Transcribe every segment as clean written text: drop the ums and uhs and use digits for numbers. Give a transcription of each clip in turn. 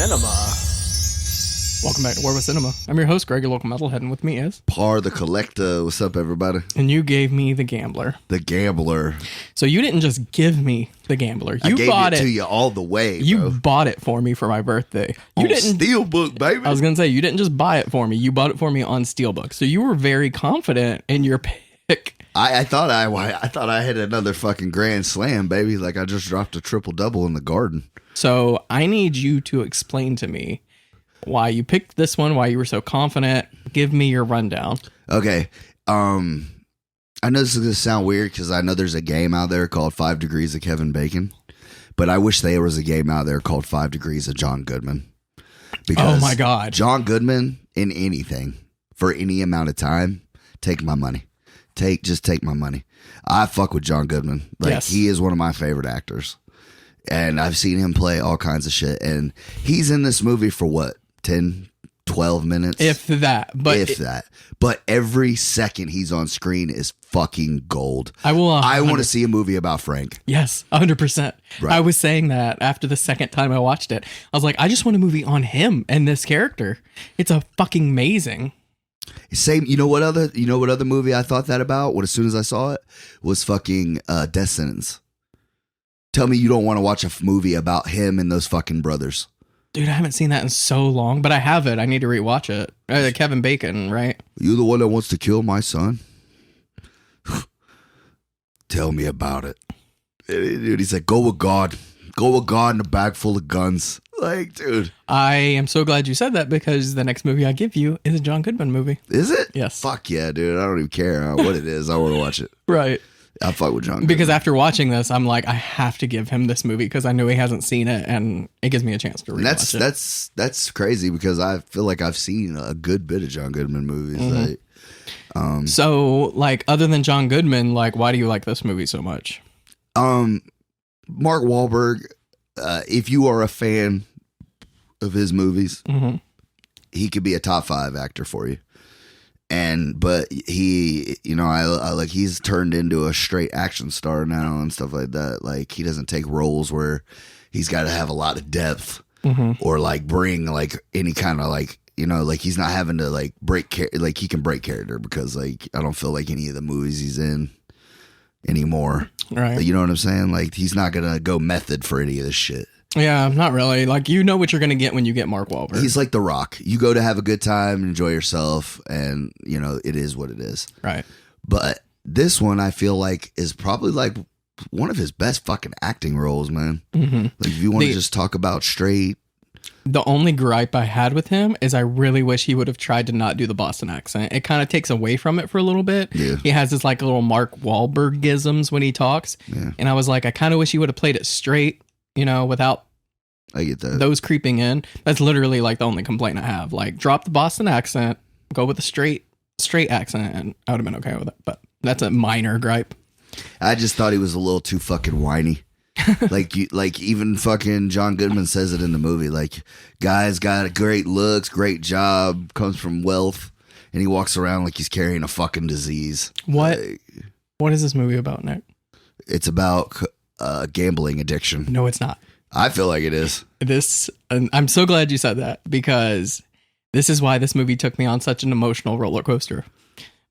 Cinema. Welcome back to War with Cinema. I'm your host, Greg, your local metalhead, and with me is... Par the Collector. What's up, everybody? And you gave me The Gambler. The Gambler. So you didn't just give me The Gambler. You bought it to you all the way, You bro. bought it for me for my birthday. You on didn't... Steelbook, baby. I was going to say, you didn't just buy it for me. You bought it for me on Steelbook. So you were very confident in your pick. I thought I had another fucking grand slam, baby. Like I just dropped a triple-double in the Garden. So I need you to explain to me why you picked this one, why you were so confident. Give me your rundown. Okay. I know this is going to sound weird because I know there's a game out there called 5 Degrees of Kevin Bacon, but I wish there was a game out there called 5 Degrees of John Goodman. Because oh my God. John Goodman in anything for any amount of time, take my money. Just take my money. I fuck with John Goodman. Like yes. He is one of my favorite actors. And I've seen him play all kinds of shit. And he's in this movie for what? 10, 12 minutes? If that. But every second he's on screen is fucking gold. I want to see a movie about Frank. Yes, 100%. Right. I was saying that after the second time I watched it. I was like, I just want a movie on him and this character. It's a fucking amazing. Same, you know what other movie I thought that about? As soon as I saw it was fucking Death Sentence. Tell me you don't want to watch a movie about him and those fucking brothers. Dude, I haven't seen that in so long, but I have it. I need to rewatch it. Kevin Bacon, right? You the one that wants to kill my son? Tell me about it. Dude, he's like, go with God. Go with God in a bag full of guns. Like, dude. I am so glad you said that because the next movie I give you is a John Goodman movie. Is it? Yes. Fuck yeah, dude. I don't even care what it is. I want to watch it. Right. I fuck with John Goodman. Because after watching this, I'm like, I have to give him this movie because I know he hasn't seen it and it gives me a chance to rewatch it. That's crazy because I feel like I've seen a good bit of John Goodman movies. Mm-hmm. So, like, other than John Goodman, like, why do you like this movie so much? Mark Wahlberg, if you are a fan of his movies, mm-hmm. he could be a top 5 actor for you. But he, I like he's turned into a straight action star now and stuff like that. Like he doesn't take roles where he's got to have a lot of depth mm-hmm. or like bring like any kind of like, like he's not having to like like he can break character because like I don't feel like any of the movies he's in anymore. Right. You know what I'm saying? Like he's not going to go method for any of this shit. Yeah, not really. Like, you know what you're going to get when you get Mark Wahlberg. He's like The Rock. You go to have a good time, enjoy yourself, and, it is what it is. Right. But this one, I feel like, is probably like one of his best fucking acting roles, man. Mm-hmm. Like, if you want to just talk about straight. The only gripe I had with him is I really wish he would have tried to not do the Boston accent. It kind of takes away from it for a little bit. Yeah. He has this like little Mark Wahlberg-isms when he talks. Yeah. And I was like, I kind of wish he would have played it straight. Without I get that. Those creeping in. That's literally like the only complaint I have. Like, drop the Boston accent, go with a straight accent, and I would have been okay with it. But that's a minor gripe. I just thought he was a little too fucking whiny. like even fucking John Goodman says it in the movie. Like, guy's got great looks, great job, comes from wealth, and he walks around like he's carrying a fucking disease. What? Like, what is this movie about, Nick? It's about gambling addiction. No, it's not. I feel like it is. I'm so glad you said that because this is why this movie took me on such an emotional roller coaster.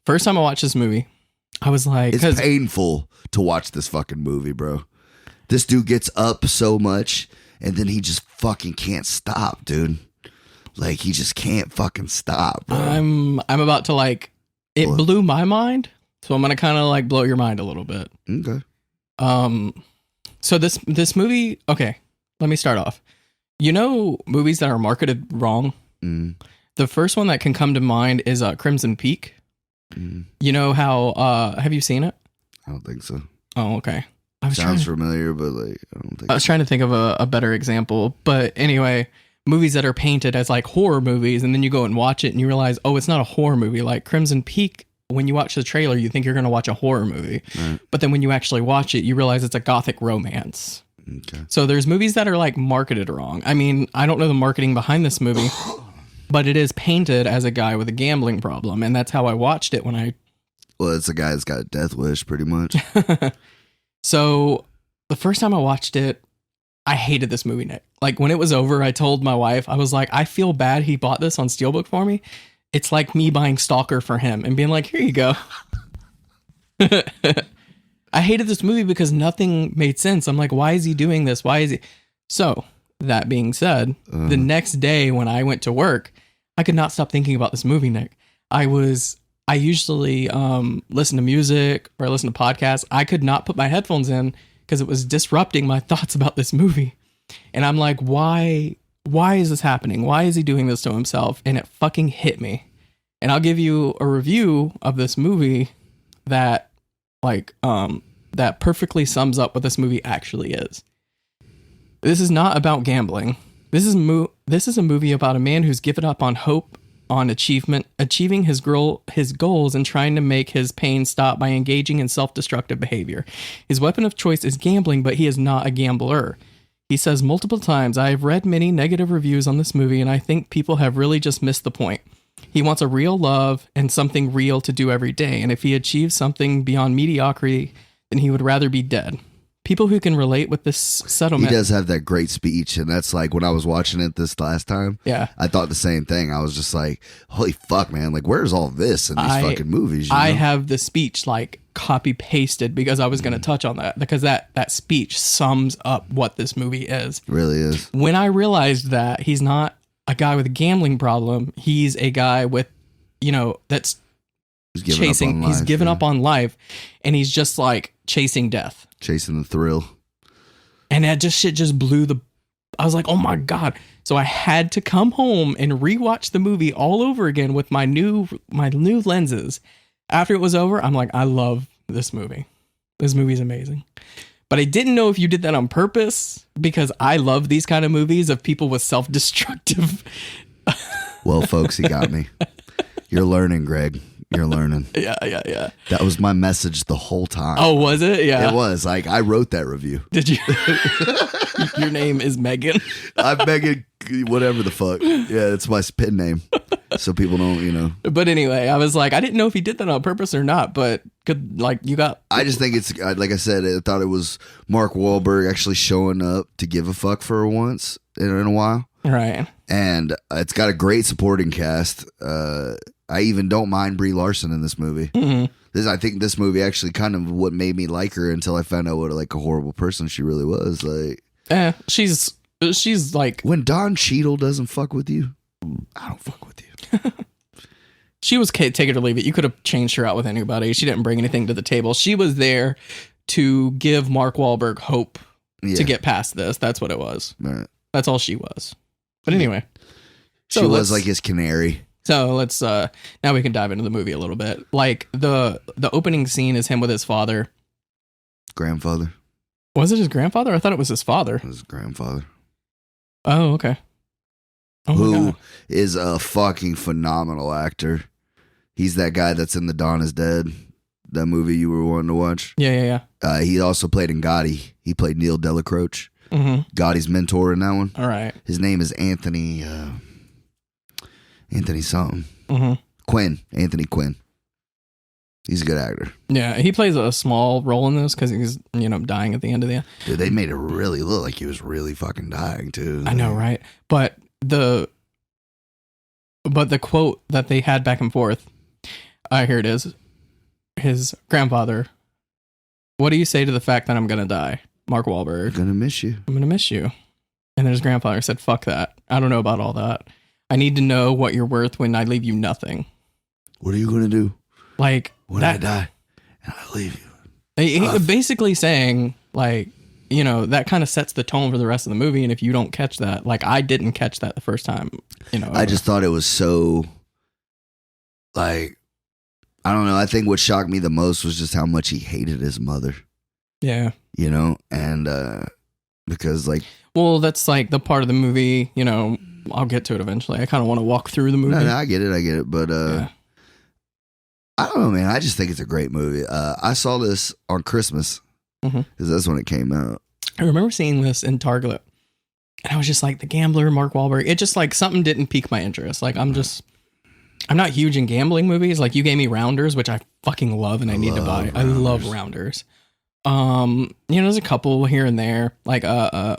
First time I watched this movie, I was like... It's painful to watch this fucking movie, bro. This dude gets up so much and then he just fucking can't stop, dude. Like, he just can't fucking stop, bro. I'm about to like... It blew my mind, so I'm going to kind of like blow your mind a little bit. Okay. So this movie... Okay. Let me start off. Movies that are marketed wrong? Mm. The first one that can come to mind is Crimson Peak. Mm. You know how, have you seen it? I don't think so. Oh, okay. Sounds familiar, but like, I don't think I was trying to think of a better example. But anyway, movies that are painted as like horror movies, and then you go and watch it and you realize, oh, it's not a horror movie. Like Crimson Peak, when you watch the trailer, you think you're going to watch a horror movie. Right. But then when you actually watch it, you realize it's a gothic romance. Okay. So there's movies that are like marketed wrong. I mean, I don't know the marketing behind this movie, but it is painted as a guy with a gambling problem. And that's how I watched it when I... Well, it's a guy that's got a death wish, pretty much. So the first time I watched it, I hated this movie, Nick. Like when it was over, I told my wife, I was like, I feel bad he bought this on Steelbook for me. It's like me buying Stalker for him and being like, here you go. I hated this movie because nothing made sense. I'm like, why is he doing this? Why is he? So that being said, the next day when I went to work, I could not stop thinking about this movie, Nick. I usually listen to music or listen to podcasts. I could not put my headphones in because it was disrupting my thoughts about this movie. And I'm like, why is this happening? Why is he doing this to himself? And it fucking hit me. And I'll give you a review of this movie that that perfectly sums up what this movie actually is. This is not about gambling. This is a movie about a man who's given up on hope, on achieving his goals, and trying to make his pain stop by engaging in self-destructive behavior. His weapon of choice is gambling, but he is not a gambler. He says multiple times, I have read many negative reviews on this movie, and I think people have really just missed the point. He wants a real love and something real to do every day, and if he achieves something beyond mediocrity, then he would rather be dead. People who can relate with this settlement. He does have that great speech, and that's like when I was watching it this last time. Yeah, I thought the same thing. I was just like, "Holy fuck, man! Like, where's all this in these fucking movies?" I have the speech like copy pasted because I was going to touch on that because that speech sums up what this movie is. It really is. When I realized that he's not a guy with a gambling problem, he's a guy with, that's chasing. He's given up on life, and he's just like chasing death. Chasing the thrill. And that shit just blew I was like, oh my God. So I had to come home and rewatch the movie all over again with my new lenses. After it was over, I'm like, I love this movie. This movie's amazing. But I didn't know if you did that on purpose because I love these kind of movies of people with self-destructive. Well, folks, he got me. You're learning, Greg. You're learning. Yeah. That was my message the whole time. Oh, was it? Yeah. It was. Like, I wrote that review. Did you? Your name is Megan? I'm Megan, whatever the fuck. Yeah, it's my pen name. So people don't, But anyway, I was like, I didn't know if he did that on purpose or not, but good, like, you got. I just think it's, like I said, I thought it was Mark Wahlberg actually showing up to give a fuck for once in a while. Right. And it's got a great supporting cast. I even don't mind Brie Larson in this movie. Mm-hmm. I think this movie actually kind of what made me like her until I found out what like a horrible person she really was. Like, she's like when Don Cheadle doesn't fuck with you, I don't fuck with you. She was take it or leave it. You could have changed her out with anybody. She didn't bring anything to the table. She was there to give Mark Wahlberg hope to get past this. That's what it was. Right. That's all she was. But anyway, she was like his canary. So let's now we can dive into the movie a little bit. Like the opening scene is him with his grandfather. Was it his grandfather? I thought it was his father. It was his grandfather. Oh, okay. Oh, who is a fucking phenomenal actor. He's that guy that's in The Dawn is Dead, that movie you were wanting to watch. Yeah. He also played in Gotti. He played Neil Delacroix. Mm-hmm. Gotti's mentor in that one. All right. His name is Anthony something. Mm-hmm. Quinn. Anthony Quinn. He's a good actor. Yeah, he plays a small role in this because he's, dying at the end of the. Dude, they made it really look like he was really fucking dying too. I know, right? But the quote that they had back and forth, here it is. His grandfather. What do you say to the fact that I'm gonna die? Mark Wahlberg. I'm gonna miss you. I'm gonna miss you. And then his grandfather said, "Fuck that. I don't know about all that. I need to know what you're worth when I leave you nothing." What are you gonna do? Like when I die and I leave you? He basically saying like, that kind of sets the tone for the rest of the movie. And if you don't catch that, like I didn't catch that the first time, I just thought it was so like, I don't know. I think what shocked me the most was just how much he hated his mother. Yeah. And because like, well, that's like the part of the movie, I'll get to it eventually. I kind of want to walk through the movie. No, I get it. But yeah. I don't know, man. I just think it's a great movie. I saw this on Christmas because that's when it came out. I remember seeing this in Target, and I was just like, the gambler, Mark Wahlberg. It just like something didn't pique my interest. Like I'm not huge in gambling movies. Like you gave me Rounders, which I fucking love and I need to buy. Rounders. I love Rounders. There's a couple here and there. Like,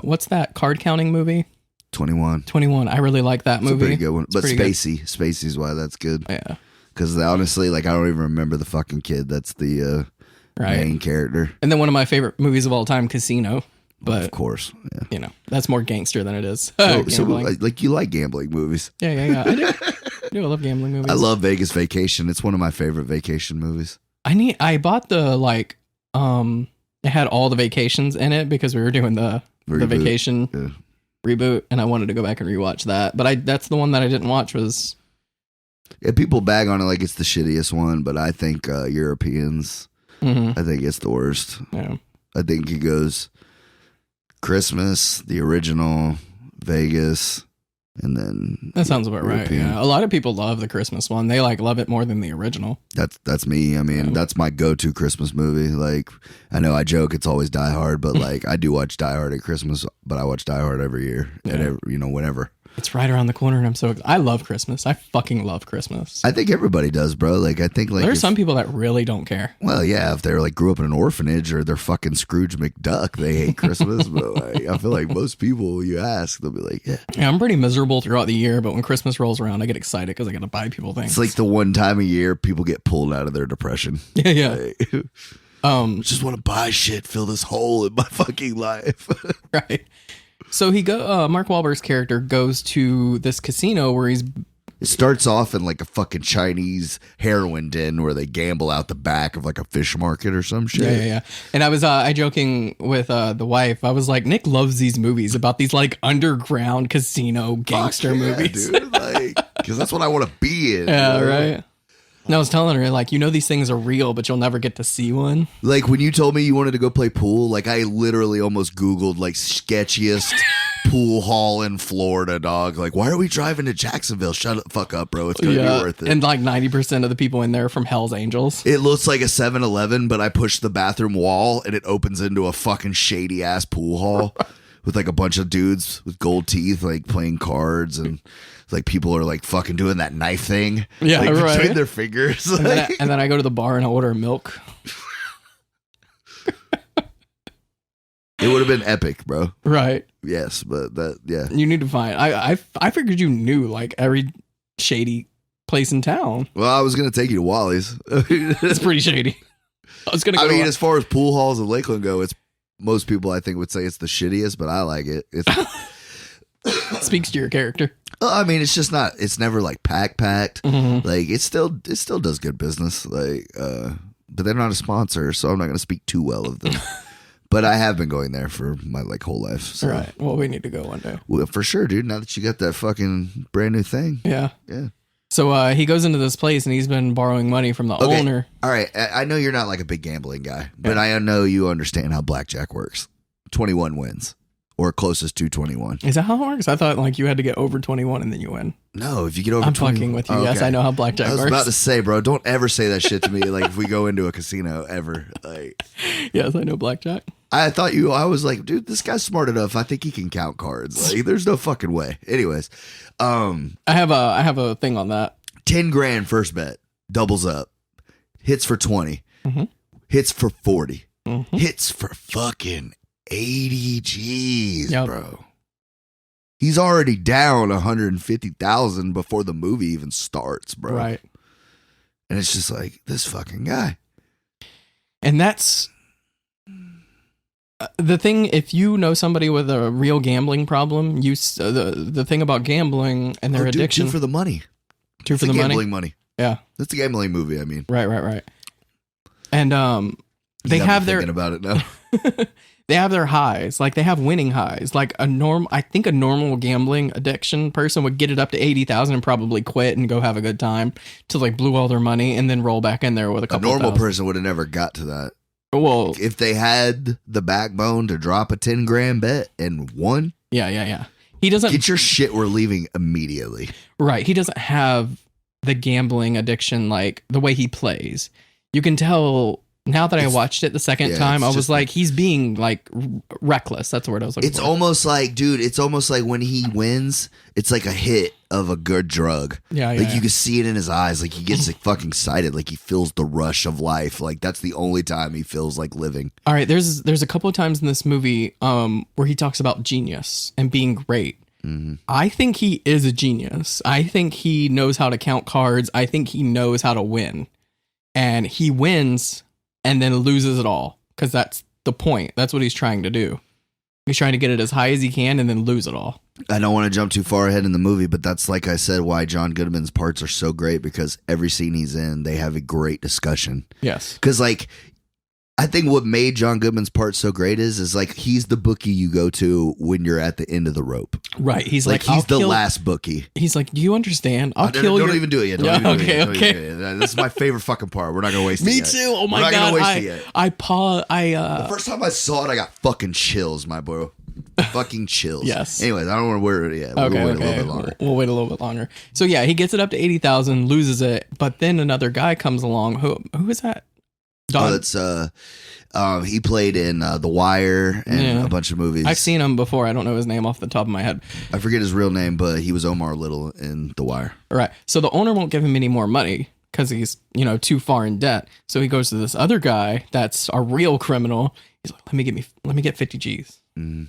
what's that card counting movie? 21. 21. I really like that It's a movie. pretty good one. It's But pretty good. Spacey's why that's good. Yeah. Because honestly, like, I don't even remember the fucking kid. That's the Right. main character. And then one of my favorite movies of all time, Casino. But Of course. Yeah. that's more gangster than it is. So, gambling. like, you like gambling movies. Yeah. I do. I love gambling movies. I love Vegas Vacation. It's one of my favorite vacation movies. I bought the it had all the vacations in it because we were doing the Reboot. vacation reboot, and I wanted to go back and rewatch that. But that's the one that I didn't watch was. Yeah, people bag on it like it's the shittiest one, but I think Europeans, Mhm. I think it's the worst. Yeah. I think it goes Christmas, the original, Vegas, and then That sounds about right. European. Yeah, a lot of people love the Christmas one. They love it more than the original. That's me. I mean, that's my go-to Christmas movie. Like, I know I joke it's always Die Hard, but like I do watch Die Hard at Christmas, but I watch Die Hard every year and whenever. It's right around the corner, and I'm so excited. I love Christmas. I fucking love Christmas. I think everybody does, bro. Like, I think like There's some people that really don't care. well, yeah, if they're like grew up in an orphanage or they're fucking Scrooge McDuck, they hate Christmas. But like, I feel like most people you ask, they'll be like, yeah. Yeah, I'm pretty miserable throughout the year, but when Christmas rolls around, I get excited because I got to buy people things. It's like the one time a year people get pulled out of their depression. yeah. Like, just want to buy shit, fill this hole in my fucking life. Right. So Mark Wahlberg's character goes to this casino where he's. It starts off in like a fucking Chinese heroin den where they gamble out the back of like a fish market or some shit. Yeah. And I was joking with the wife. I was like, Nick loves these movies about these like underground casino gangster movies. Dude. Like, because that's what I want to be in. Yeah, you know? right. And I was telling her, like, these things are real, but you'll never get to see one. Like when you told me you wanted to go play pool, like I literally almost Googled like sketchiest pool hall in Florida, dog. Like, why are we driving to Jacksonville? Shut the fuck up, bro. It's going to be worth it. And like 90% of the people in there are from Hell's Angels. It looks like a 7-Eleven, but I push the bathroom wall and it opens into a fucking shady ass pool hall with like a bunch of dudes with gold teeth, like playing cards and like people are like fucking doing that knife thing. Yeah, like, right. between their fingers. And then I go to the bar and I order milk. It would have been epic, bro. Right. Yes, but yeah. You need to find. I figured you knew like every shady place in town. Well, I was gonna take you to Wally's. It's pretty shady. I was gonna. I mean, as far as pool halls of Lakeland go, it's most people I think would say it's the shittiest, but I like it. It's speaks to your character. I mean, it's just not. It's never like packed. Mm-hmm. Like it still does good business. Like, but they're not a sponsor, so I'm not gonna speak too well of them. But I have been going there for my like whole life. So. Right. Well, we need to go one day. Well, for sure, dude. Now that you got that fucking brand new thing. Yeah. Yeah. So he goes into this place and he's been borrowing money from the owner. All right. I know you're not like a big gambling guy, but I know you understand how blackjack works. 21 wins. Or closest to 21. Is that how it works? I thought like you had to get over 21 and then you win. No, if you get over I'm 21. fucking with you. Oh, Yes, okay. I know how blackjack I was works. about to say, bro, don't ever say that shit to me. Like if we go into a casino ever. Like, yes, I know blackjack. I was like, dude, this guy's smart enough. I think he can count cards. Like, there's no fucking way. Anyways, I have a thing on that. 10 grand first bet, doubles up, hits for 20, hits for 40, hits for fucking 80 G's, bro. He's already down 150,000 before the movie even starts, bro. Right. And it's just like this fucking guy. And that's the thing. If you know somebody with a real gambling problem, the thing about gambling and their addiction. Two for the money. Two for the gambling money. Yeah. That's a gambling movie, I mean. Right. And they have their thinking about it now. They have their highs, like they have winning highs. Like I think a normal gambling addiction person would get it up to 80,000 and probably quit and go have a good time to like blew all their money and then roll back in there with a couple. A normal thousand. person would have never got to that. Well, if they had the backbone to drop a 10 grand bet and won. Yeah. He doesn't get your shit. We're leaving immediately. Right. He doesn't have the gambling addiction like the way he plays. You can tell Now that I watched it the second time, I was like, he's being like reckless. That's the word I was looking for. It's almost like, dude, it's almost like when he wins, it's like a hit of a good drug. Yeah, Like you can see it in his eyes. Like he gets like fucking excited. Like he feels the rush of life. Like that's the only time he feels like living. All right, there's a couple of times in this movie where he talks about genius and being great. Mm-hmm. I think he is a genius. I think he knows how to count cards. I think he knows how to win. And he wins and then loses it all because that's the point. That's what he's trying to do. He's trying to get it as high as he can and then lose it all. I don't want to jump too far ahead in the movie, but that's, like I said, why John Goodman's parts are so great, because every scene he's in, they have a great discussion. Yes. Because, like, I think what made John Goodman's part so great is like he's the bookie you go to when you're at the end of the rope. Right. He's like he's the last bookie. He's like, do you understand? I'll kill you. Don't even do it yet. Okay. This is my favorite fucking part. We're not gonna waste it. Me yet. too. Oh my We're not god. gonna waste it yet. The first time I saw it, I got fucking chills, my bro. Fucking chills. Yes. Anyways, I don't want to wear it yet. Okay, we'll wait a little bit longer. We'll wait a little bit longer. So yeah, he gets it up to 80,000, loses it, but then another guy comes along. Who is that? Don. Oh, it's he played in The Wire and a bunch of movies. I've seen him before. I don't know his name off the top of my head. I forget his real name, but he was Omar Little in The Wire. All right. So the owner won't give him any more money because he's, too far in debt. So he goes to this other guy that's a real criminal. He's like, let me get 50 G's. Mm.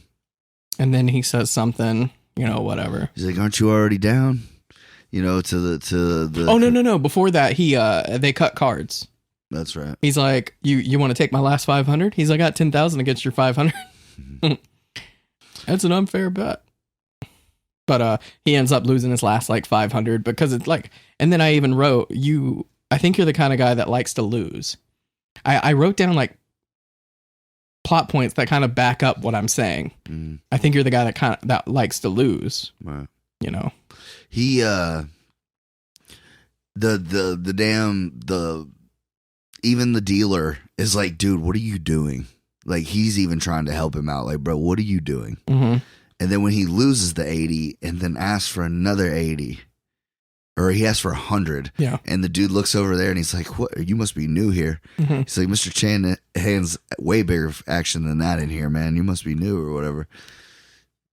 And then he says something, whatever. He's like, aren't you already down? To the Oh, no. Before that, they cut cards. That's right. He's like, you want to take my last 500? He's like, I got 10,000 against your 500. That's an unfair bet. But he ends up losing his last like 500 because it's like, and then I even wrote, I think you're the kind of guy that likes to lose. I wrote down like plot points that kind of back up what I'm saying. Mm. I think you're the guy that likes to lose. Right. He even the dealer is like, dude, what are you doing? Like, he's even trying to help him out. Like, bro, what are you doing? Mm-hmm. And then when he loses the 80 and then asks for another 80, or he asks for 100, and the dude looks over there and he's like, what? You must be new here. Mm-hmm. He's like, Mr. Chan hands way bigger action than that in here, man. You must be new or whatever.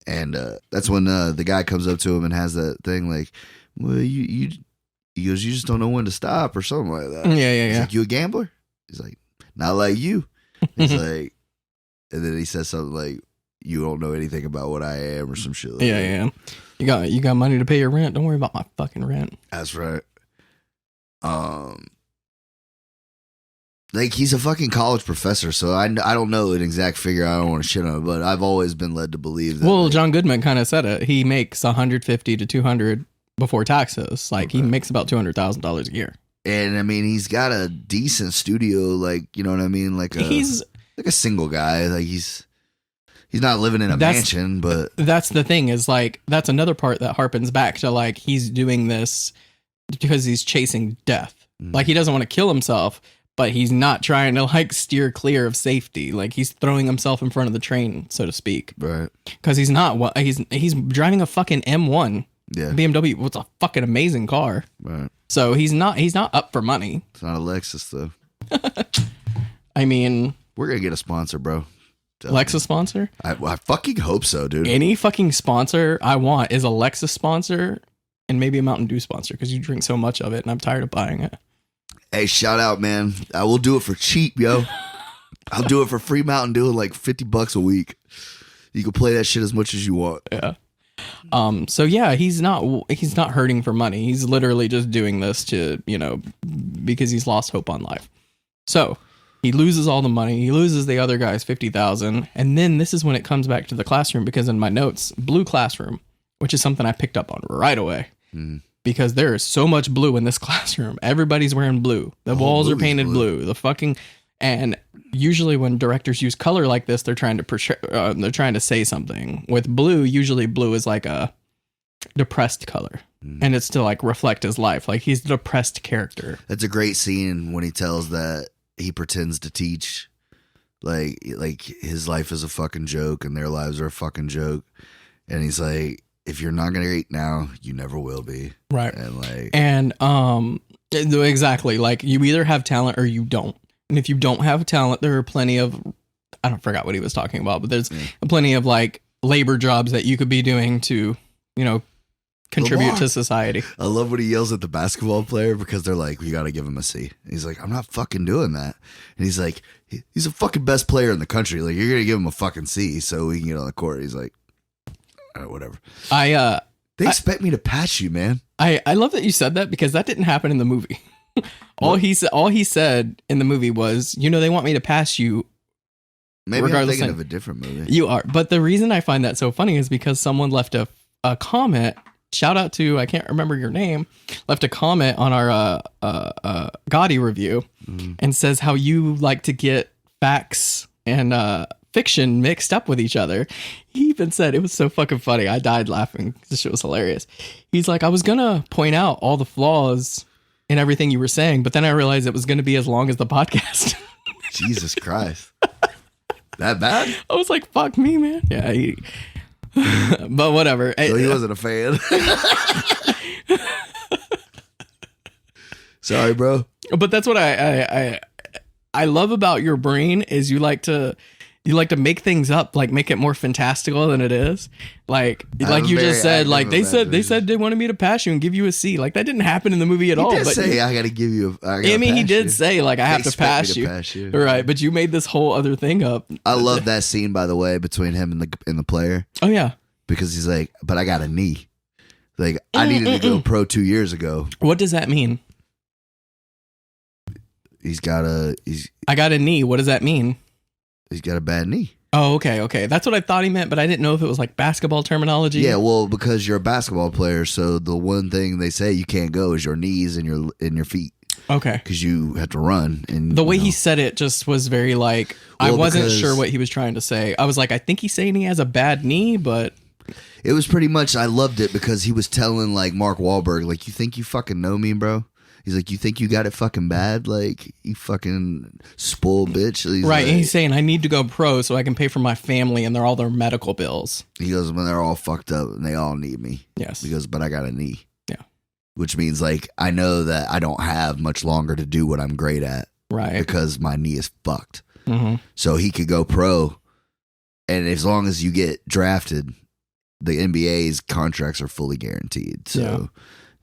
And that's when the guy comes up to him and has that thing like, well, he goes, you just don't know when to stop or something like that. Yeah. He's like, you a gambler? He's like, not like you. He's like, and then he says something like, you don't know anything about what I am or some shit like that. Yeah. You got money to pay your rent. Don't worry about my fucking rent. That's right. Like, he's a fucking college professor, so I don't know an exact figure. I don't want to shit on it, but I've always been led to believe that. Well, John Goodman kind of said it. He makes 150 to 200 before taxes. Like, he makes about $200,000 a year. And I mean, he's got a decent studio, like, you know what I mean? Like he's like a single guy. Like he's not living in a mansion, but that's the thing is like, that's another part that harpens back to like, he's doing this because he's chasing death. Mm. Like, he doesn't want to kill himself, but he's not trying to like steer clear of safety. Like, he's throwing himself in front of the train, so to speak. Right. Cause he's driving a fucking M1. Yeah. BMW was a fucking amazing car. Right. So he's not up for money. It's not a Lexus though. I mean, we're going to get a sponsor, bro. Lexus sponsor? I fucking hope so, dude. Any fucking sponsor I want is a Lexus sponsor and maybe a Mountain Dew sponsor because you drink so much of it and I'm tired of buying it. Hey, shout out, man. I will do it for cheap, yo. I'll do it for free Mountain Dew, like $50 a week. You can play that shit as much as you want. Yeah. So yeah, he's not hurting for money. He's literally just doing this to, because he's lost hope on life. So he loses all the money. He loses the other guy's 50,000. And then this is when it comes back to the classroom, because in my notes, blue classroom, which is something I picked up on right away. Mm. Because there is so much blue in this classroom. Everybody's wearing blue. The walls are painted blue. And usually when directors use color like this, they're trying to say something. With blue, usually blue is like a depressed color. Mm. And it's to like reflect his life. Like, he's a depressed character. That's a great scene when he tells that he pretends to teach. Like his life is a fucking joke and their lives are a fucking joke. And he's like, if you're not gonna eat now, you never will be. Right. And exactly, like, you either have talent or you don't. And if you don't have talent, there are plenty of, I don't forgot what he was talking about, but there's plenty of like labor jobs that you could be doing to, contribute to society. I love when he yells at the basketball player because they're like, "You got to give him a C." And he's like, "I'm not fucking doing that." And he's like, "He's a fucking best player in the country. Like, you're gonna give him a fucking C so he can get on the court." He's like, "Whatever." They expect me to pass you, man. I love that you said that because that didn't happen in the movie. All he said in the movie was, they want me to pass you. Maybe I'm thinking of a different movie. You are, but the reason I find that so funny is because someone left a comment. Shout out to, I can't remember your name, left a comment on our Gotti review and says how you like to get facts and fiction mixed up with each other. He even said, it was so fucking funny. I died laughing. This shit was hilarious. He's like, I was going to point out all the flaws in everything you were saying, but then I realized it was going to be as long as the podcast. Jesus Christ. That bad? I was like, fuck me, man. Yeah, but whatever. So he wasn't a fan. Sorry, bro. But that's what I love about your brain is you like to make things up, like make it more fantastical than it is. Like you just said, like they said they wanted me to pass you and give you a C. Like that didn't happen in the movie at all. He did but say I got to give you. He did say like I have to pass you. Right? But you made this whole other thing up. I love that scene, by the way, between him and the player. Oh yeah, because he's like, but I got a knee. Like I needed to go pro 2 years ago. What does that mean? I got a knee. What does that mean? He's got a bad knee. Oh, okay. That's what I thought he meant, but I didn't know if it was like basketball terminology. Yeah, well, because you're a basketball player, so the one thing they say you can't go is your knees and your feet. Okay. Because you have to run. And the way he said it just was very like, I wasn't sure what he was trying to say. I was like, I think he's saying he has a bad knee, but it was pretty much, I loved it because he was telling like Mark Wahlberg, like, you think you fucking know me, bro? He's like, you think you got it fucking bad? Like, you fucking spoiled bitch. Right, like, and he's saying, I need to go pro so I can pay for my family and all their medical bills. He goes, when they're all fucked up and they all need me. Yes. He goes, but I got a knee. Yeah. Which means, like, I know that I don't have much longer to do what I'm great at. Right. Because my knee is fucked. Mm-hmm. So he could go pro. And as long as you get drafted, the NBA's contracts are fully guaranteed. So... Yeah.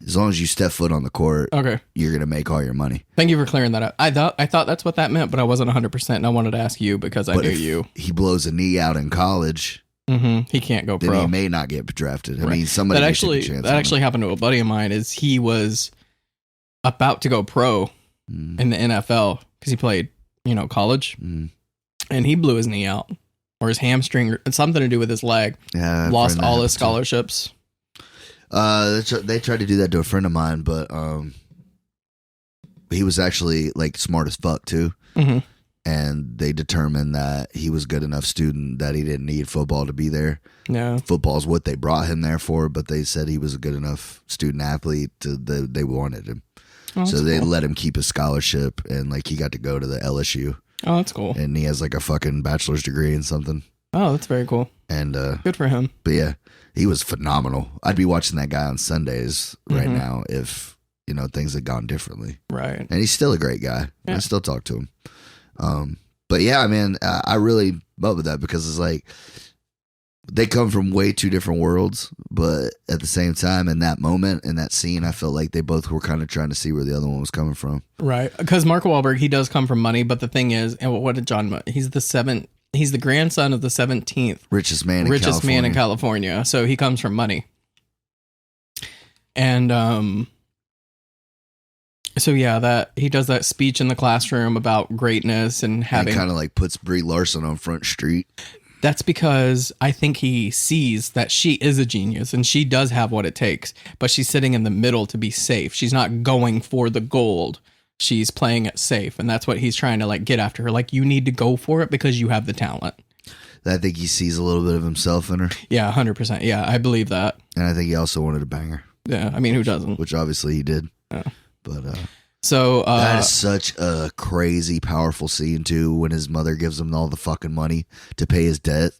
As long as you step foot on the court, okay, you're going to make all your money. Thank you for clearing that up. I thought that's what that meant, but I wasn't 100%, and I wanted to ask you because I knew you. He blows a knee out in college. Mm-hmm. He can't go pro. Then he may not get drafted. I mean, somebody that actually happened to a buddy of mine. Is he was about to go pro in the NFL because he played, college, and he blew his knee out or his hamstring, something to do with his leg. Yeah, lost all his scholarships. They tried to do that to a friend of mine, but he was actually like smart as fuck too. Mm-hmm. And they determined that he was good enough student that he didn't need football to be there. Yeah, football is what they brought him there for, but they said he was a good enough student athlete they wanted him. Oh, so they let him keep his scholarship, and like he got to go to the LSU. Oh, that's cool. And he has like a fucking bachelor's degree in something. Oh, that's very cool. And good for him. But yeah, he was phenomenal. I'd be watching that guy on Sundays right now if, things had gone differently. Right. And he's still a great guy. Yeah. I still talk to him. But yeah, man, I really love with that because it's like they come from way two different worlds, but at the same time, in that moment, in that scene, I felt like they both were kind of trying to see where the other one was coming from. Right. Because Mark Wahlberg, he does come from money, but the thing is, and what did he's the grandson of the 17th richest man in California. So he comes from money. And so yeah, that he does that speech in the classroom about greatness and having kind of like puts Brie Larson on Front Street. That's because I think he sees that she is a genius and she does have what it takes, but she's sitting in the middle to be safe. She's not going for the gold. She's playing it safe, and that's what he's trying to like get after her. Like, you need to go for it because you have the talent. I think he sees a little bit of himself in her. Yeah, 100%. Yeah, I believe that. And I think he also wanted to bang her. Yeah, I mean, who doesn't? Which obviously he did. Yeah. But so that is such a crazy, powerful scene too. When his mother gives him all the fucking money to pay his debt.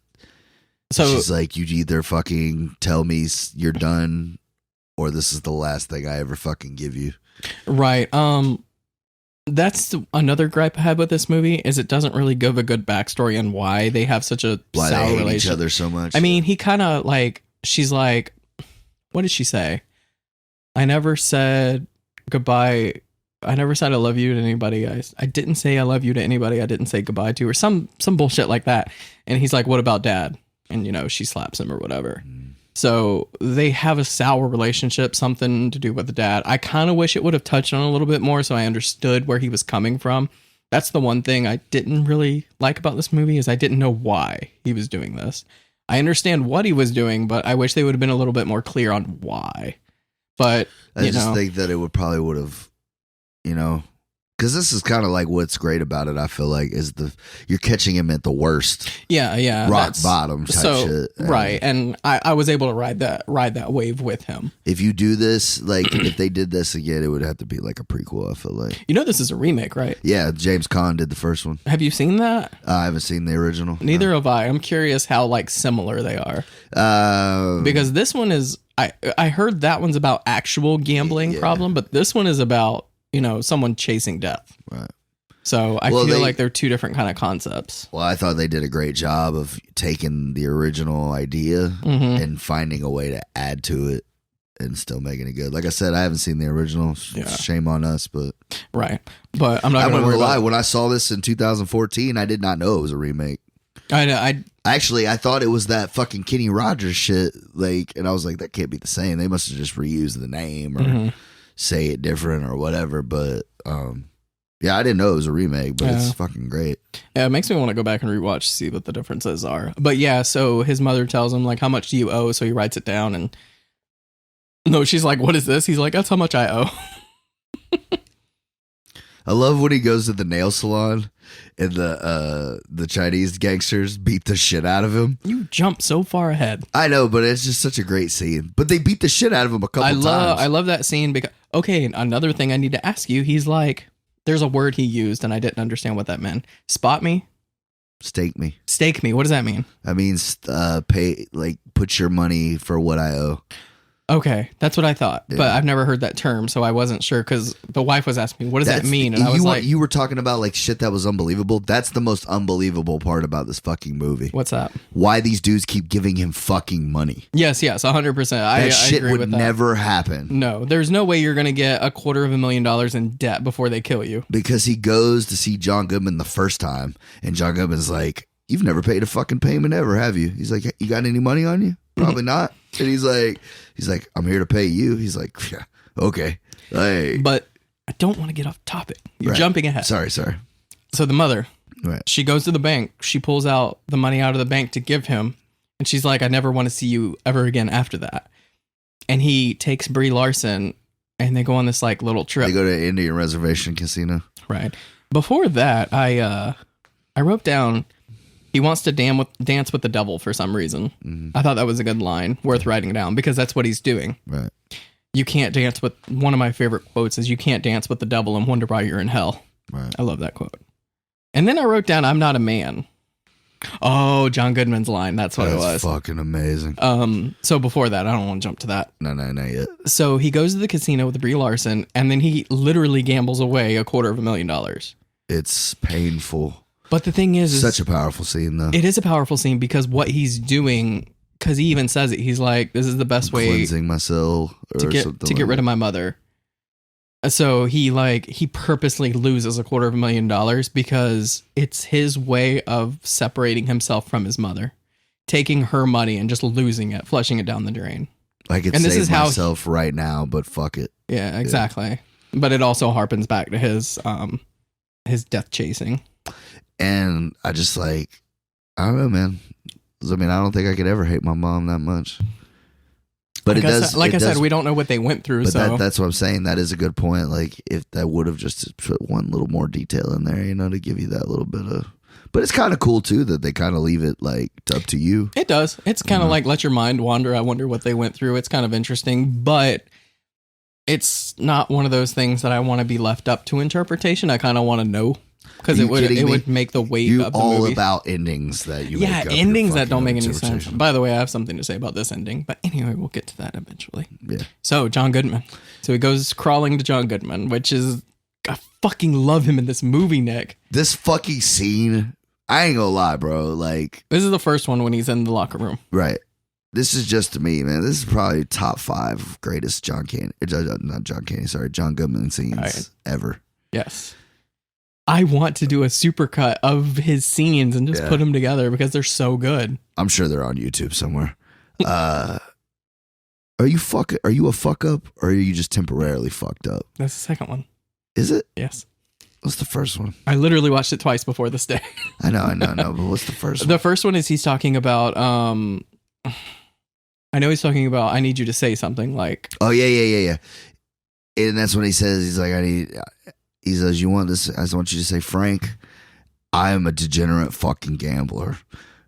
So she's like, "You either fucking tell me you're done, or this is the last thing I ever fucking give you." Right. That's another gripe I had with this movie is it doesn't really give a good backstory on why they have such a Why sour they hate each relationship. other so much. I mean, he kind of like, she's like, what did she say? I never said goodbye. I never said I love you to anybody. I didn't say I love you to anybody. I didn't say goodbye to, or some bullshit like that. And he's like, what about dad? And, you know, she slaps him or whatever. So they have a sour relationship, something to do with the dad. I kind of wish it would have touched on a little bit more so I understood where he was coming from. That's the one thing I didn't really like about this movie is I didn't know why he was doing this. I understand what he was doing, but I wish they would have been a little bit more clear on why. But I just think that it would have, you know, because this is kind of like what's great about it. I feel like is you're catching him at the worst, rock bottom type shit, right? And I was able to ride that wave with him. If you do this, like if they did this again, it would have to be like a prequel. I feel like this is a remake, right? Yeah, James Caan did the first one. Have you seen that? I haven't seen the original. Neither have I. I'm curious how like similar they are. Because this one is I heard that one's about actual gambling problem, but this one is about someone chasing death. Right. So I feel like they're two different kind of concepts. Well, I thought they did a great job of taking the original idea and finding a way to add to it and still making it good. Like I said, I haven't seen the original. Shame on us, but right. But I'm not going to lie. When I saw this in 2014, I did not know it was a remake. I know. I thought it was that fucking Kenny Rogers shit. Like, and I was like, that can't be the same. They must have just reused the name or say it different or whatever. But yeah, I didn't know it was a remake, but it's fucking great. Yeah, it makes me want to go back and rewatch to see what the differences are. But yeah, so his mother tells him like, how much do you owe? So he writes it down, and no, she's like, what is this? He's like, that's how much I owe. I love when he goes to the nail salon and the Chinese gangsters beat the shit out of him. You jump so far ahead. I know, but it's just such a great scene. But they beat the shit out of him a couple times. I love that scene because, okay, another thing I need to ask you. He's like, there's a word he used and I didn't understand what that meant. Spot me? Stake me. Stake me. What does that mean? That means pay, like put your money for what I owe. Okay, that's what I thought, but I've never heard that term, so I wasn't sure because the wife was asking me, what does that mean? And I was like... You were talking about like shit that was unbelievable. That's the most unbelievable part about this fucking movie. What's that? Why these dudes keep giving him fucking money. Yes, 100%. That shit agree would with that. never happen. No, there's no way you're going to get $250,000 in debt before they kill you. Because he goes to see John Goodman the first time, and John Goodman's like, you've never paid a fucking payment ever, have you? He's like, you got any money on you? Probably not. And he's like, I'm here to pay you. He's like, yeah, okay. Hey. But I don't want to get off topic. You're jumping ahead. Sorry. So the mother, she goes to the bank. She pulls out the money out of the bank to give him. And she's like, I never want to see you ever again after that. And he takes Brie Larson and they go on this like little trip. They go to Indian Reservation Casino. Right. Before that, I wrote down... He wants to dance with the devil for some reason. I thought that was a good line, worth writing down, because that's what he's doing. Right. You can't dance with... One of my favorite quotes is, you can't dance with the devil and wonder why you're in hell. Right. I love that quote. And then I wrote down, I'm not a man. Oh, John Goodman's line. That's what it was. Fucking amazing. So before that, I don't want to jump to that. No, not yet. So he goes to the casino with Brie Larson, and then he literally gambles away $250,000. It's painful. But the thing is such a powerful scene, though. It is a powerful scene because what he's doing, because he even says it, he's like, this is the best way cleansing my soul to get rid of my mother. So he purposely loses $250,000 because it's his way of separating himself from his mother, taking her money and just losing it, flushing it down the drain. I could save myself right now, but fuck it. Yeah, exactly. Yeah. But it also harpens back to his death chasing. And I just I don't know, man. I mean, I don't think I could ever hate my mom that much. But I said, we don't know what they went through. But so that's what I'm saying. That is a good point. Like, if that would have just put one little more detail in there, to give you that little bit of. But it's kind of cool too that they kind of leave it up to you. It does. It's kind of like let your mind wander. I wonder what they went through. It's kind of interesting, but it's not one of those things that I want to be left up to interpretation. I kind of want to know. Because it would make the weight of the movie. About endings that you endings that don't make any sense. By the way, I have something to say about this ending. But anyway, we'll get to that eventually. Yeah. So, John Goodman. So he goes crawling to John Goodman, which is I fucking love him in this movie, Nick. This fucking scene, I ain't gonna lie, bro. Like, this is the first one when he's in the locker room. Right. This is just to me, man. This is probably top 5 greatest John Goodman scenes ever. Yes. I want to do a supercut of his scenes and just put them together because they're so good. I'm sure they're on YouTube somewhere. Are you a fuck up, or are you just temporarily fucked up? That's the second one. Is it? Yes. What's the first one? I literally watched it twice before this day. I know, but what's the first one? The first one is he's talking about I know he's talking about I need you to say something like, oh yeah. And that's when he says, he's like, he says, you want this? I want you to say, Frank, I am a degenerate fucking gambler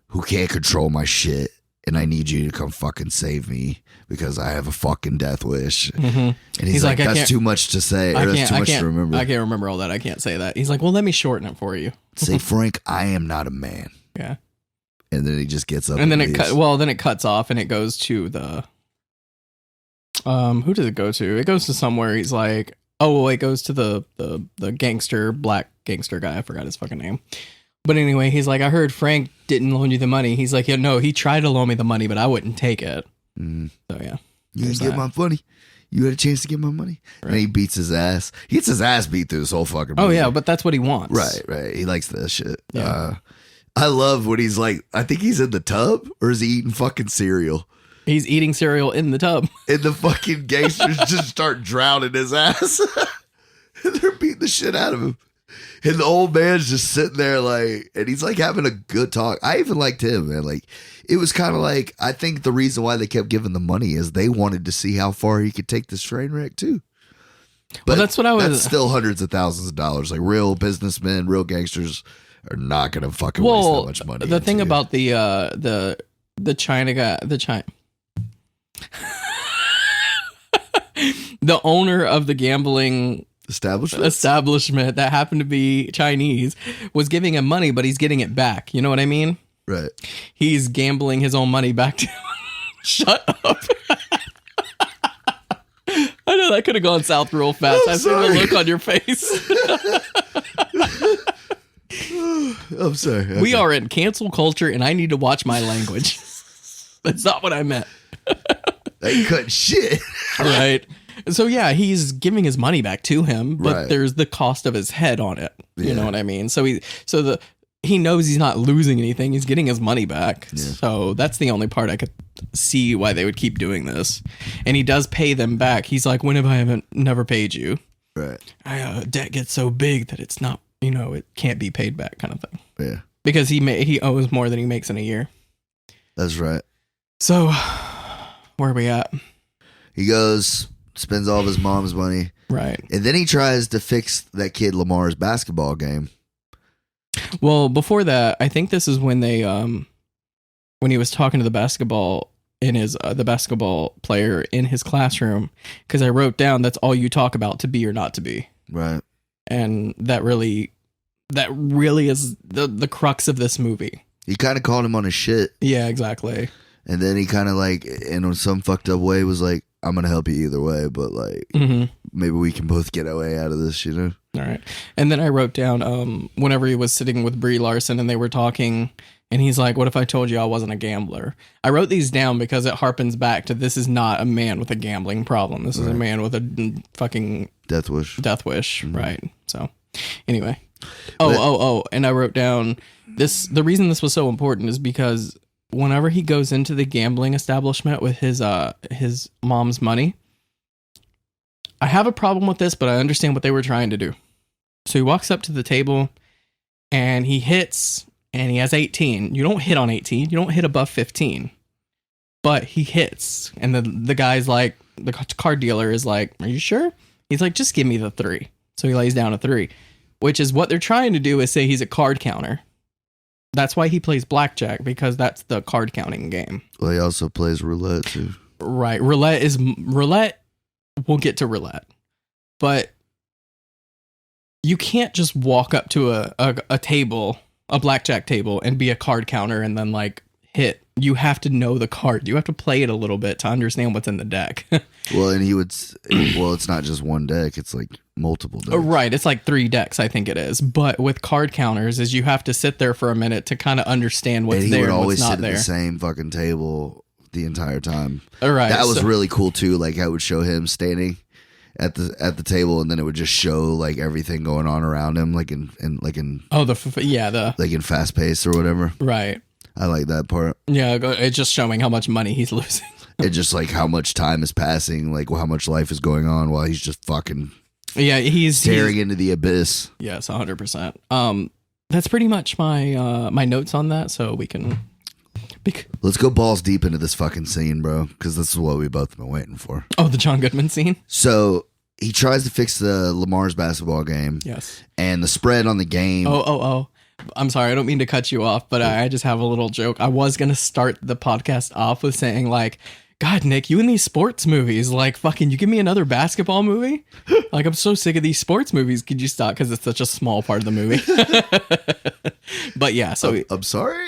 who can't control my shit, and I need you to come fucking save me because I have a fucking death wish. Mm-hmm. And he's like, that's too much to say. Or that's too much to remember. I can't remember all that. I can't say that. He's like, well, let me shorten it for you. Say, Frank, I am not a man. Yeah. And then he just gets up. And then it cuts off and it goes to the who does it go to? It goes to somewhere. He's like, oh, well, it goes to the black gangster guy. I forgot his fucking name. But anyway, he's like, I heard Frank didn't loan you the money. He's like, yeah, no, he tried to loan me the money, but I wouldn't take it. Mm. So yeah. You didn't get my money. You had a chance to get my money. Right. And he beats his ass. He gets his ass beat through this whole fucking movie. Oh yeah, but that's what he wants. Right. He likes that shit. Yeah. I love when he's like, I think he's in the tub, or is he eating fucking cereal? He's eating cereal in the tub. And the fucking gangsters just start drowning his ass. And they're beating the shit out of him. And the old man's just sitting there like, and he's like having a good talk. I even liked him, man. Like, it was kind of like, I think the reason why they kept giving the money is they wanted to see how far he could take this train wreck too. But well, that's what I was. That's still hundreds of thousands of dollars. Like, real businessmen, real gangsters are not going to fucking waste that much money. The thing about the China guy, the owner of the gambling establishment that happened to be Chinese was giving him money, but he's getting it back. You know what I mean? Right. He's gambling his own money back to Shut up. I know that could have gone south real fast. I see the look on your face. I'm sorry. Okay. We are in cancel culture, and I need to watch my language. That's not what I meant. They cut shit. Right. So, yeah, he's giving his money back to him, but right. There's the cost of his head on it. You know what I mean? So he knows he's not losing anything. He's getting his money back. Yeah. So that's the only part I could see why they would keep doing this. And he does pay them back. He's like, when have I never paid you? Right. Debt gets so big that it's not, it can't be paid back kind of thing. Yeah. Because he owes more than he makes in a year. That's right. So where are we at? He goes, spends all of his mom's money. Right. And then he tries to fix that kid Lamar's basketball game. Well, before that, I think this is when they, when he was talking to the basketball the basketball player in his classroom, because I wrote down that's all you talk about, to be or not to be. Right. And that really is the crux of this movie. He kind of called him on his shit. Yeah, exactly. And then he kind of like, in some fucked up way, was like, I'm going to help you either way, but like, maybe we can both get our way out of this, All right. And then I wrote down, whenever he was sitting with Brie Larson and they were talking, and he's like, what if I told you I wasn't a gambler? I wrote these down because it harpens back to, this is not a man with a gambling problem. This is a man with a fucking death wish. Mm-hmm. Right. So anyway. And I wrote down the reason this was so important is because whenever he goes into the gambling establishment with his mom's money, I have a problem with this, but I understand what they were trying to do. So he walks up to the table and he hits, and he has 18. You don't hit on 18. You don't hit above 15. But he hits. And the guy's like, the card dealer is like, are you sure? He's like, just give me the 3. So he lays down a 3, which is what they're trying to do, is say he's a card counter. That's why he plays blackjack, because that's the card counting game. Well, he also plays roulette too. Right. Roulette. We'll get to roulette. But you can't just walk up to a table, a blackjack table, and be a card counter and then like hit. You have to know the card. You have to play it a little bit to understand what's in the deck. Well, and it's not just one deck. It's like multiple decks. Right. It's like 3 decks, I think it is. But with card counters, is you have to sit there for a minute to kind of understand what's there and what's not there. And he would always sit at the same fucking table the entire time. All right. That was really cool too. Like I would show him standing at the table, and then it would just show like everything going on around him, like in like in fast pace or whatever. Right. I like that part. Yeah, it's just showing how much money he's losing. It's just like how much time is passing, like how much life is going on while he's just fucking he's staring into the abyss. Yes, 100%. That's pretty much my my notes on that. So we can. Let's go balls deep into this fucking scene, bro, because this is what we both been waiting for. Oh, the John Goodman scene? So he tries to fix the Lamar's basketball game. Yes. And the spread on the game. Oh. I'm sorry. I don't mean to cut you off, but I just have a little joke. I was going to start the podcast off with saying, like, God, Nick, you and these sports movies, like, fucking, you give me another basketball movie? Like, I'm so sick of these sports movies. Could you stop? Because it's such a small part of the movie. But yeah, so. I'm sorry?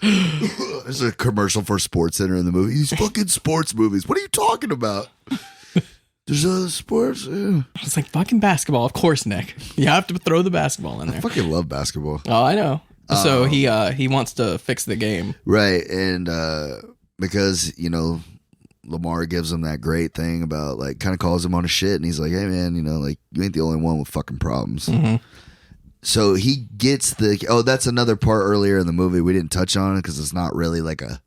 There's a commercial for Sports Center in the movie. These fucking sports movies. What are you talking about? There's a sports. It's like fucking basketball. Of course, Nick. You have to throw the basketball in there. I fucking love basketball. Oh, I know. So he wants to fix the game. Right. And because, you know, Lamar gives him that great thing about like kind of calls him on his shit. And he's like, hey, man, you know, like you ain't the only one with fucking problems. Mm-hmm. So he gets that's another part earlier in the movie. We didn't touch on it because it's not really like a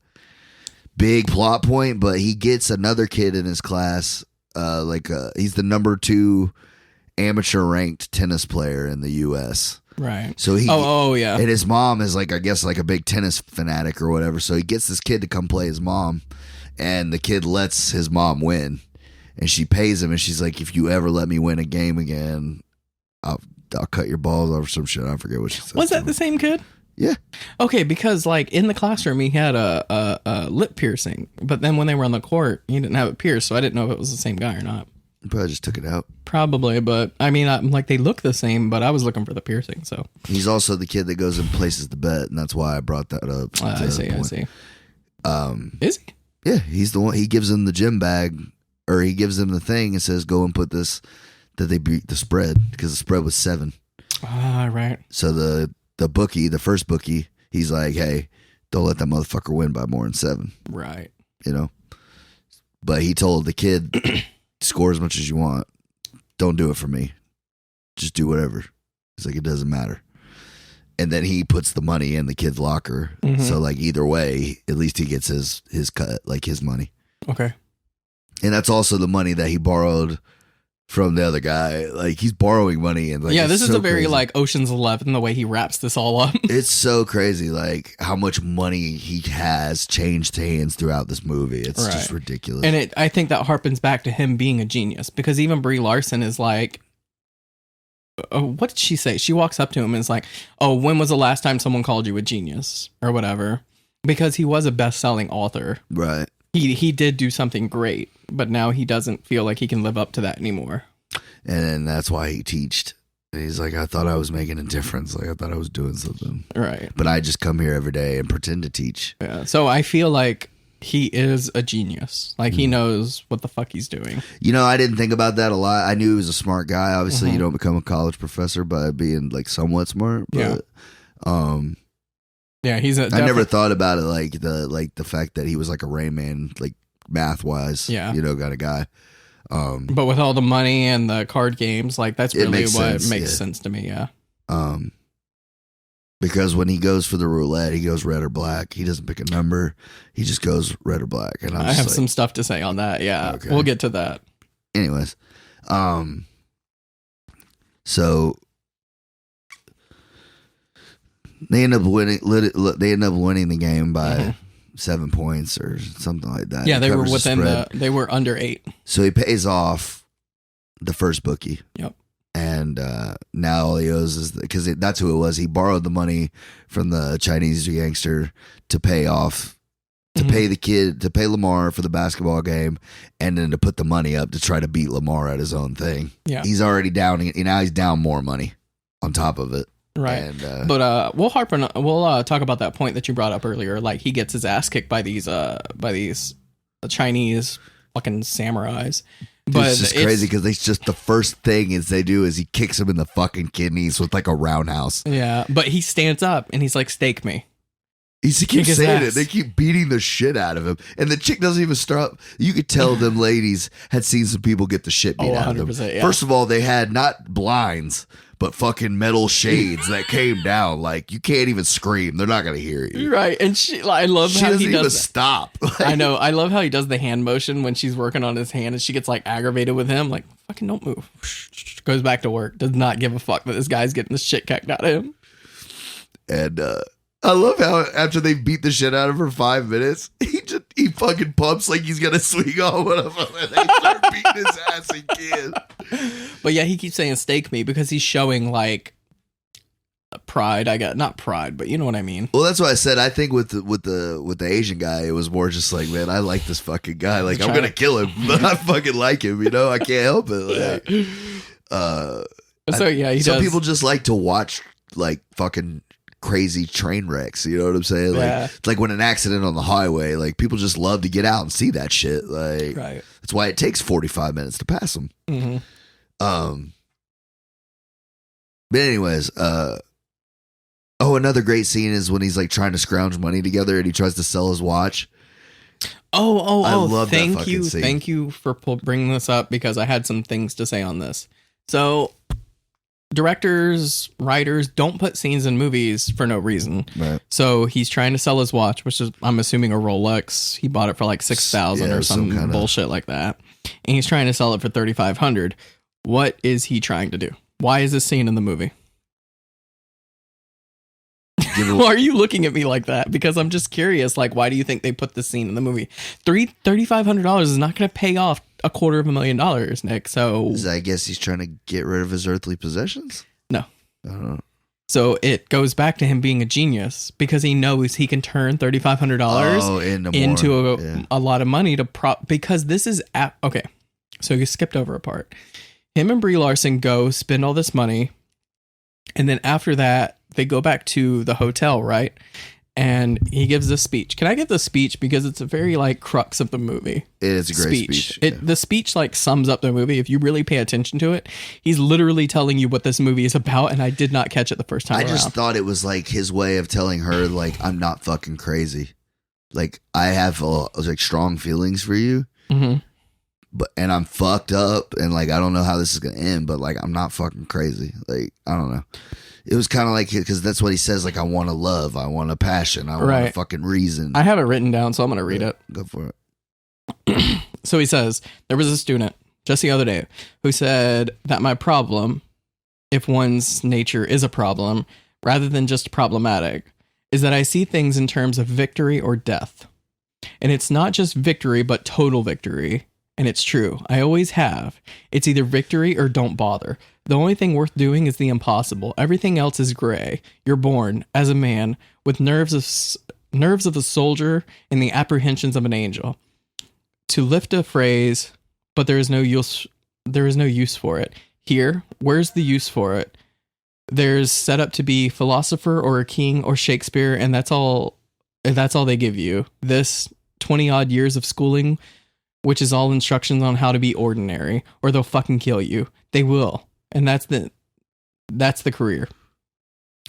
big plot point, but he gets another kid in his class. He's the number 2 amateur ranked tennis player in the U.S. Right. So he, yeah. And his mom is like, I guess like a big tennis fanatic or whatever. So he gets this kid to come play his mom, and the kid lets his mom win, and she pays him, and she's like, if you ever let me win a game again, I'll cut your balls off or some shit. I forget what she said. Was that the same kid? Yeah. Okay, because like in the classroom he had a lip piercing, but then when they were on the court, he didn't have it pierced, so I didn't know if it was the same guy or not. He probably just took it out. Probably, but I mean, I'm like they look the same, but I was looking for the piercing. So he's also the kid that goes and places the bet, and that's why I brought that up. I see. Is he? Yeah, he's the one. He gives him the gym bag, or he gives him the thing and says, "Go and put this." That they beat the spread because the spread was 7. Right. So the bookie, the first bookie, he's like, hey, don't let that motherfucker win by more than 7. Right. You know? But he told the kid, score as much as you want. Don't do it for me. Just do whatever. He's like, it doesn't matter. And then he puts the money in the kid's locker. Mm-hmm. So like either way, at least he gets his cut, like his money. Okay. And that's also the money that he borrowed from the other guy. Like he's borrowing money, and like, yeah, this is a very crazy. like Ocean's 11 the way he wraps this all up. It's so crazy, like how much money he has changed hands throughout this movie. It's just ridiculous. And I think that harpens back to him being a genius, because even Brie Larson is like, what did she say? She walks up to him and is like, oh, when was the last time someone called you a genius or whatever? Because he was a best-selling author. Right. He did do something great, but now he doesn't feel like he can live up to that anymore. And that's why he teached. And he's like, I thought I was making a difference. Like I thought I was doing something. Right. But I just come here every day and pretend to teach. Yeah. So I feel like he is a genius. Like he knows what the fuck he's doing. You know, I didn't think about that a lot. I knew he was a smart guy. Obviously, you don't become a college professor by being like somewhat smart. But, yeah, he's I never thought about it like the fact that he was like a Rain Man, like math wise. Yeah. You know, got a guy. But with all the money and the card games, like that's really what sense, makes sense to me. Yeah. Because when he goes for the roulette, he goes red or black. He doesn't pick a number. He just goes red or black. And I have some stuff to say on that. Yeah. Okay. We'll get to that. Anyways. So they end up winning the game by 7 points or something like that. Yeah, they were they were under 8. So he pays off the first bookie. Yep. And now all he owes is because that's who it was. He borrowed the money from the Chinese gangster to pay off, to pay the kid, to pay Lamar for the basketball game, and then to put the money up to try to beat Lamar at his own thing. Yeah, he's already down. Now he's down more money on top of it. Right. And, but we'll talk about that point that you brought up earlier. Like he gets his ass kicked by these Chinese fucking samurais. But it's just crazy because it's just the first thing is they do is he kicks him in the fucking kidneys with like a roundhouse. Yeah, but he stands up and he's like, "Stake me." He keeps saying it. They keep beating the shit out of him. And the chick doesn't even stop. You could tell them ladies had seen some people get the shit beat out of them. Yeah. First of all, they had not blinds, but fucking metal shades that came down. Like, you can't even scream. They're not going to hear you. Right. And I love how he doesn't even stop. Like, I know. I love how he does the hand motion when she's working on his hand and she gets like aggravated with him. Like, fucking don't move. Goes back to work. Does not give a fuck that this guy's getting the shit kicked out of him. And, I love how after they beat the shit out of her 5 minutes, he fucking pumps like he's gonna swing on one of them, and they start beating his ass again. But yeah, he keeps saying "stake me" because he's showing like pride. Not pride, but you know what I mean. Well, that's what I said. I think with the Asian guy, it was more just like, man, I like this fucking guy. Like, I'm gonna kill him, but I fucking like him. You know, I can't help it. Like, some people just like to watch like fucking crazy train wrecks, you know what I'm saying? Like, it's like when an accident on the highway, like people just love to get out and see that shit. Like, that's why it takes 45 minutes to pass them. Mm-hmm. But anyways, another great scene is when he's like trying to scrounge money together and he tries to sell his watch. I love that fucking scene. Thank you for bringing this up because I had some things to say on this. So, directors, writers don't put scenes in movies for no reason. Right. So he's trying to sell his watch, which is, I'm assuming, a Rolex. He bought it for like $6,000 or some bullshit like that. And he's trying to sell it for $3,500. What is he trying to do? Why is this scene in the movie? Why are you looking at me like that? Because I'm just curious. Like, why do you think they put this scene in the movie? $3,500 is not going to pay off $250,000, Nick. So I guess he's trying to get rid of his earthly possessions. No. I don't know. So it goes back to him being a genius because he knows he can turn $3,500 into a lot of money because this is okay. So you skipped over a part. Him and Brie Larson go spend all this money, and then after that they go back to the hotel, right? And he gives this speech. Can I give the speech because it's a very like crux of the movie? It is a great speech. The speech like sums up the movie. If you really pay attention to it, he's literally telling you what this movie is about. And I did not catch it the first time. I just thought it was like his way of telling her like, I'm not fucking crazy. Like I have like strong feelings for you, and I'm fucked up, and like I don't know how this is gonna end, but like I'm not fucking crazy. Like I don't know. It was kind of like, because that's what he says, like, I want a love, I want a passion, I want a fucking reason. I have it written down, so I'm going to read it. Go for it. So he says, there was a student just the other day who said that my problem, if one's nature is a problem, rather than just problematic, is that I see things in terms of victory or death. And it's not just victory, but total victory. And it's true. I always have. It's either victory or don't bother. The only thing worth doing is the impossible. Everything else is gray. You're born as a man with nerves of a soldier and the apprehensions of an angel. To lift a phrase, but there is no use for it. Here, where's the use for it? There's set up to be philosopher or a king or Shakespeare, and that's all they give you. This 20 odd years of schooling, which is all instructions on how to be ordinary, or they'll fucking kill you. They will. And that's the career,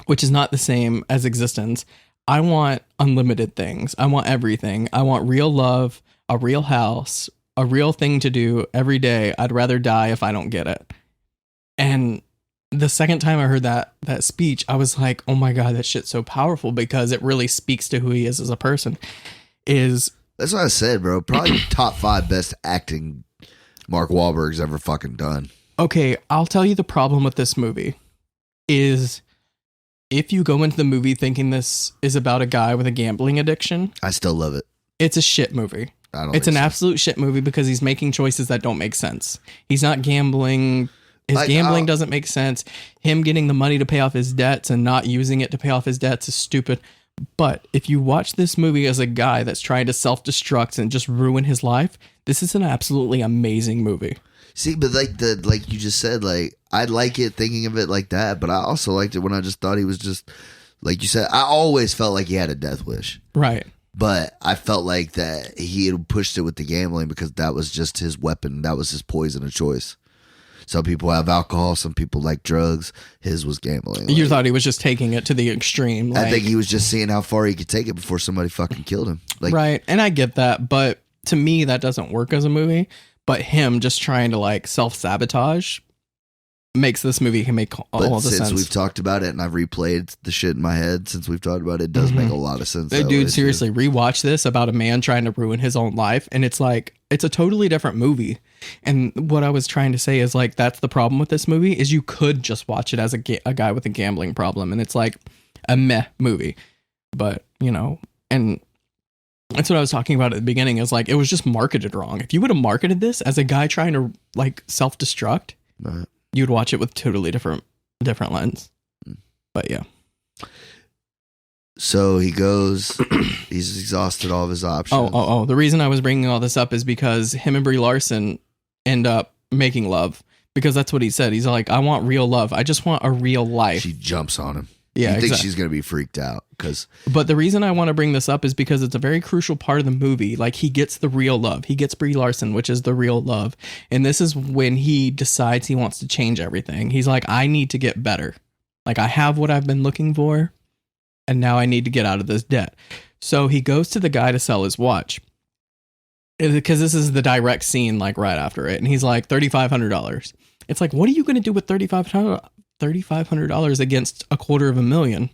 which is not the same as existence. I want unlimited things. I want everything. I want real love, a real house, a real thing to do every day. I'd rather die if I don't get it. And the second time I heard that speech, I was like, oh my God, that shit's so powerful because it really speaks to who he is as a person. That's what I said, bro. Probably top 5 best acting Mark Wahlberg's ever fucking done. Okay, I'll tell you the problem with this movie is if you go into the movie thinking this is about a guy with a gambling addiction, I still love it. It's a shit movie. It's an absolute shit movie because he's making choices that don't make sense. He's not gambling. His gambling doesn't make sense. Him getting the money to pay off his debts and not using it to pay off his debts is stupid. But if you watch this movie as a guy that's trying to self-destruct and just ruin his life, this is an absolutely amazing movie. See, but like you just said, like I like it thinking of it like that, but I also liked it when I just thought he was just like you said. I always felt like he had a death wish, right? But I felt like that he had pushed it with the gambling because that was just his weapon. That was his poison of choice. Some people have alcohol. Some people like drugs. His was gambling. You thought he was just taking it to the extreme. I think he was just seeing how far he could take it before somebody fucking killed him. Like, right. And I get that. But to me, that doesn't work as a movie. But him just trying to like self-sabotage makes this movie can make all the sense. Since we've talked about it and I've replayed the shit in my head since we've talked about it, it does make a lot of sense. Dude, seriously, rewatch this about a man trying to ruin his own life. And it's like, it's a totally different movie. And what I was trying to say is like, that's the problem with this movie is you could just watch it as a guy with a gambling problem. And it's like a meh movie. But, you know, and that's what I was talking about at the beginning is like, it was just marketed wrong. If you would have marketed this as a guy trying to like self-destruct, you'd watch it with totally different lens. But yeah. So he goes, he's exhausted all of his options. Oh. The reason I was bringing all this up is because him and Brie Larson end up making love because that's what he said. He's like, I want real love. I just want a real life. She jumps on him. Yeah, you think she's going to be freaked out But the reason I want to bring this up is because it's a very crucial part of the movie. Like he gets the real love. He gets Brie Larson, which is the real love. And this is when he decides he wants to change everything. He's like, I need to get better. Like I have what I've been looking for. And now I need to get out of this debt. So he goes to the guy to sell his watch. Because this is the direct scene, like right after it. And he's like, $3,500. It's like, what are you going to do with $3,500 against $250,000?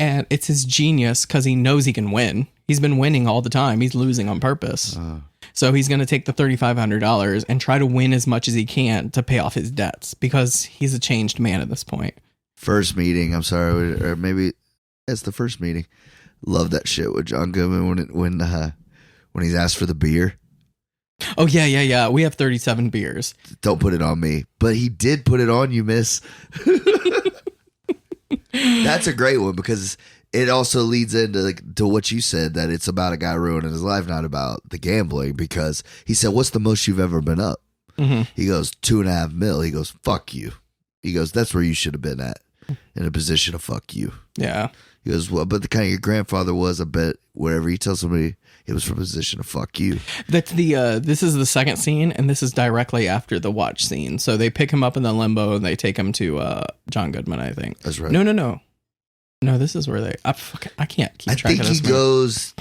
And it's his genius because he knows he can win. He's been winning all the time. He's losing on purpose. So he's going to take the $3,500 and try to win as much as he can to pay off his debts because he's a changed man at this point. First meeting, I'm sorry, or maybe it's the first meeting. Love that shit with John Goodman when he's asked for the beer. Oh, yeah. We have 37 beers. Don't put it on me. But he did put it on you, miss. That's a great one because it also leads into to what you said, that it's about a guy ruining his life, not about the gambling. Because he said, what's the most you've ever been up? Mm-hmm. He goes, $2.5 million. He goes, fuck you. He goes, that's where you should have been at, in a position of fuck you. Yeah. He goes, well, but the kind of your grandfather was, I bet, wherever he tells somebody, it was from a position of fuck you. That's this is the second scene, and this is directly after the watch scene. So they pick him up in the limo, and they take him to John Goodman, I think. That's right. No. No, this is where I can't keep track of this. I think he goes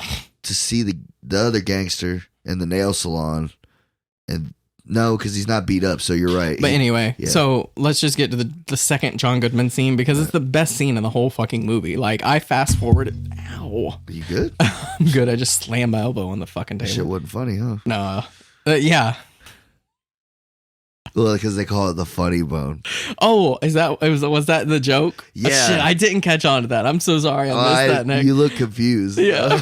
to see the other gangster in the nail salon, and no, because he's not beat up, so you're right. But anyway, So let's just get to the second John Goodman scene because it's the best scene in the whole fucking movie. Like, I fast forwarded. Ow. Are you good? I'm good. I just slammed my elbow on the fucking table. That shit wasn't funny, huh? No. Yeah. Well, because they call it the funny bone. Oh, was that the joke? Yeah. Oh, shit, I didn't catch on to that. I'm so sorry. I missed that, Nick. You look confused. Yeah.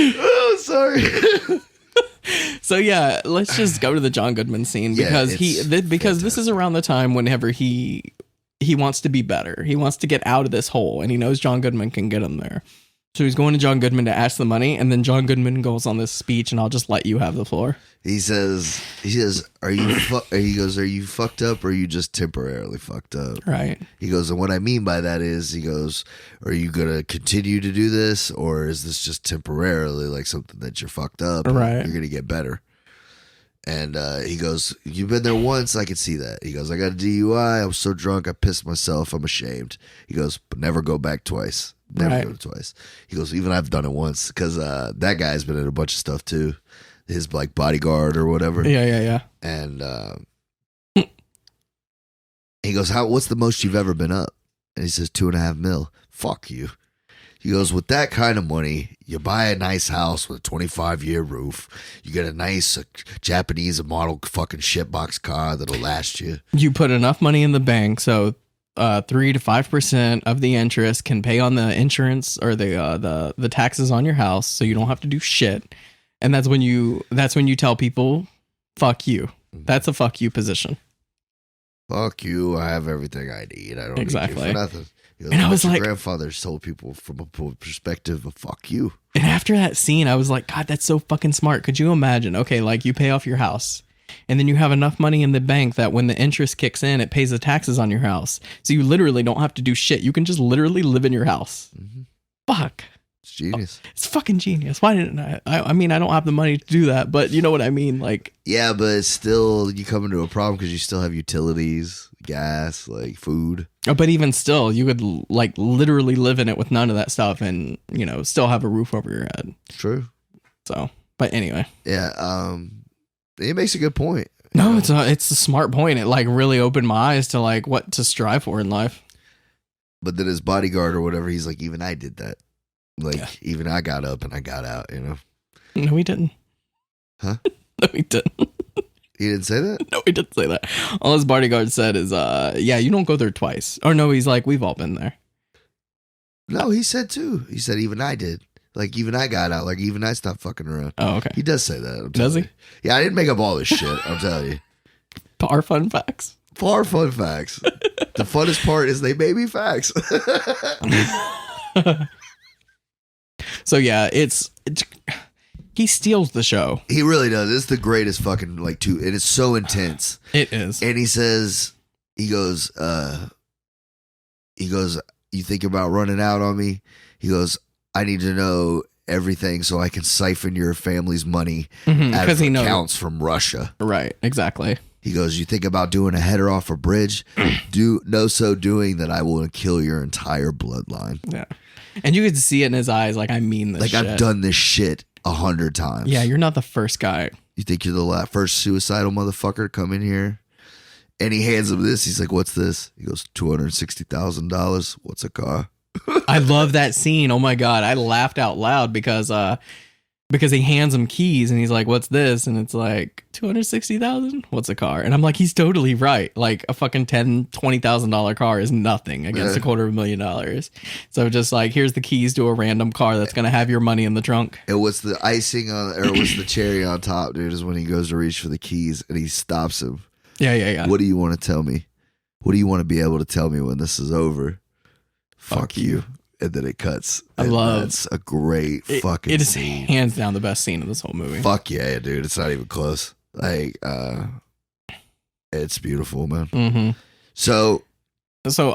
Oh, sorry. So yeah, let's just go to the John Goodman scene because this is around the time whenever he wants to be better. He wants to get out of this hole, and he knows John Goodman can get him there. So he's going to John Goodman to ask the money, and then John Goodman goes on this speech, and I'll just let you have the floor. He says, are you fucked up, or are you just temporarily fucked up? Right. He goes, and what I mean by that is, he goes, are you going to continue to do this, or is this just temporarily like something that you're fucked up? Right. You're going to get better. And he goes, you've been there once, I can see that. He goes, I got a DUI, I was so drunk, I pissed myself, I'm ashamed. He goes, but never go back twice. Never go twice. He goes, even I've done it once, because that guy's been in a bunch of stuff too. His like bodyguard or whatever. Yeah. And he goes, what's the most you've ever been up? And he says, $2.5 million. Fuck you. He goes, with that kind of money, you buy a nice house with a 25-year roof. You get a nice Japanese model fucking shitbox car that'll last you. You put enough money in the bank, so 3 to 5% of the interest can pay on the insurance or the taxes on your house, so you don't have to do shit. And that's when you tell people, fuck you. That's a fuck you position. Fuck you. I have everything I need. I don't need you for nothing. And I was like, grandfather's told people from a perspective of fuck you. And after that scene, I was like, God, that's so fucking smart. Could you imagine? Okay, like you pay off your house And then you have enough money in the bank that when the interest kicks in, it pays the taxes on your house. So you literally don't have to do shit. You can just literally live in your house. Mm-hmm. Fuck. It's genius. It's fucking genius. Why didn't I mean, I don't have the money to do that, but you know what I mean? Like, yeah, but it's still, you come into a problem because you still have utilities, gas, like food. But even still, you could like literally live in it with none of that stuff and, you know, still have a roof over your head. True. So, but anyway. Yeah. It makes a good point. No, it's a smart point. It like really opened my eyes to like what to strive for in life. But then his bodyguard or whatever, he's like, even I did that. Like, even I got up and I got out, you know? No, he didn't. Huh? No, he didn't. He didn't say that? No, he didn't say that. All his bodyguard said is, yeah, you don't go there twice. Or no, he's like, we've all been there. No, he said too. He said, even I did. Like, even I got out. Like, even I stopped fucking around. Oh, okay. He does say that. Does he? You. Yeah, I didn't make up all this shit. I'm telling you. Our fun facts. Far fun facts. The funnest part is they may be facts. So yeah, he steals the show. He really does. It's the greatest fucking like two, and it's so intense. It is. And he says, he goes, you think about running out on me? He goes, I need to know everything so I can siphon your family's money out of accounts from Russia. Right, exactly. He goes, you think about doing a header off a bridge? So doing that I will kill your entire bloodline. Yeah. And you could see it in his eyes, like, I mean this like, shit. I've done this shit 100 times. Yeah, you're not the first guy. You think you're the first suicidal motherfucker to come in here? And he hands him this. He's like, what's this? He goes, $260,000. What's a car? I love that scene. Oh my God. I laughed out loud because he hands him keys and he's like, what's this? And it's like, 260,000? What's a car? And I'm like, he's totally right. Like a fucking $20,000 car is nothing against $250,000. So just like, here's the keys to a random car that's going to have your money in the trunk. And what's the icing on, or what's the cherry on top, dude, is when he goes to reach for the keys and he stops him. Yeah. What do you want to tell me? What do you want to be able to tell me when this is over? Fuck you. And then it cuts. That's a great fucking it is scene. Hands down the best scene of this whole movie. Fuck yeah, dude. It's not even close. Like, it's beautiful, man. Mm-hmm. So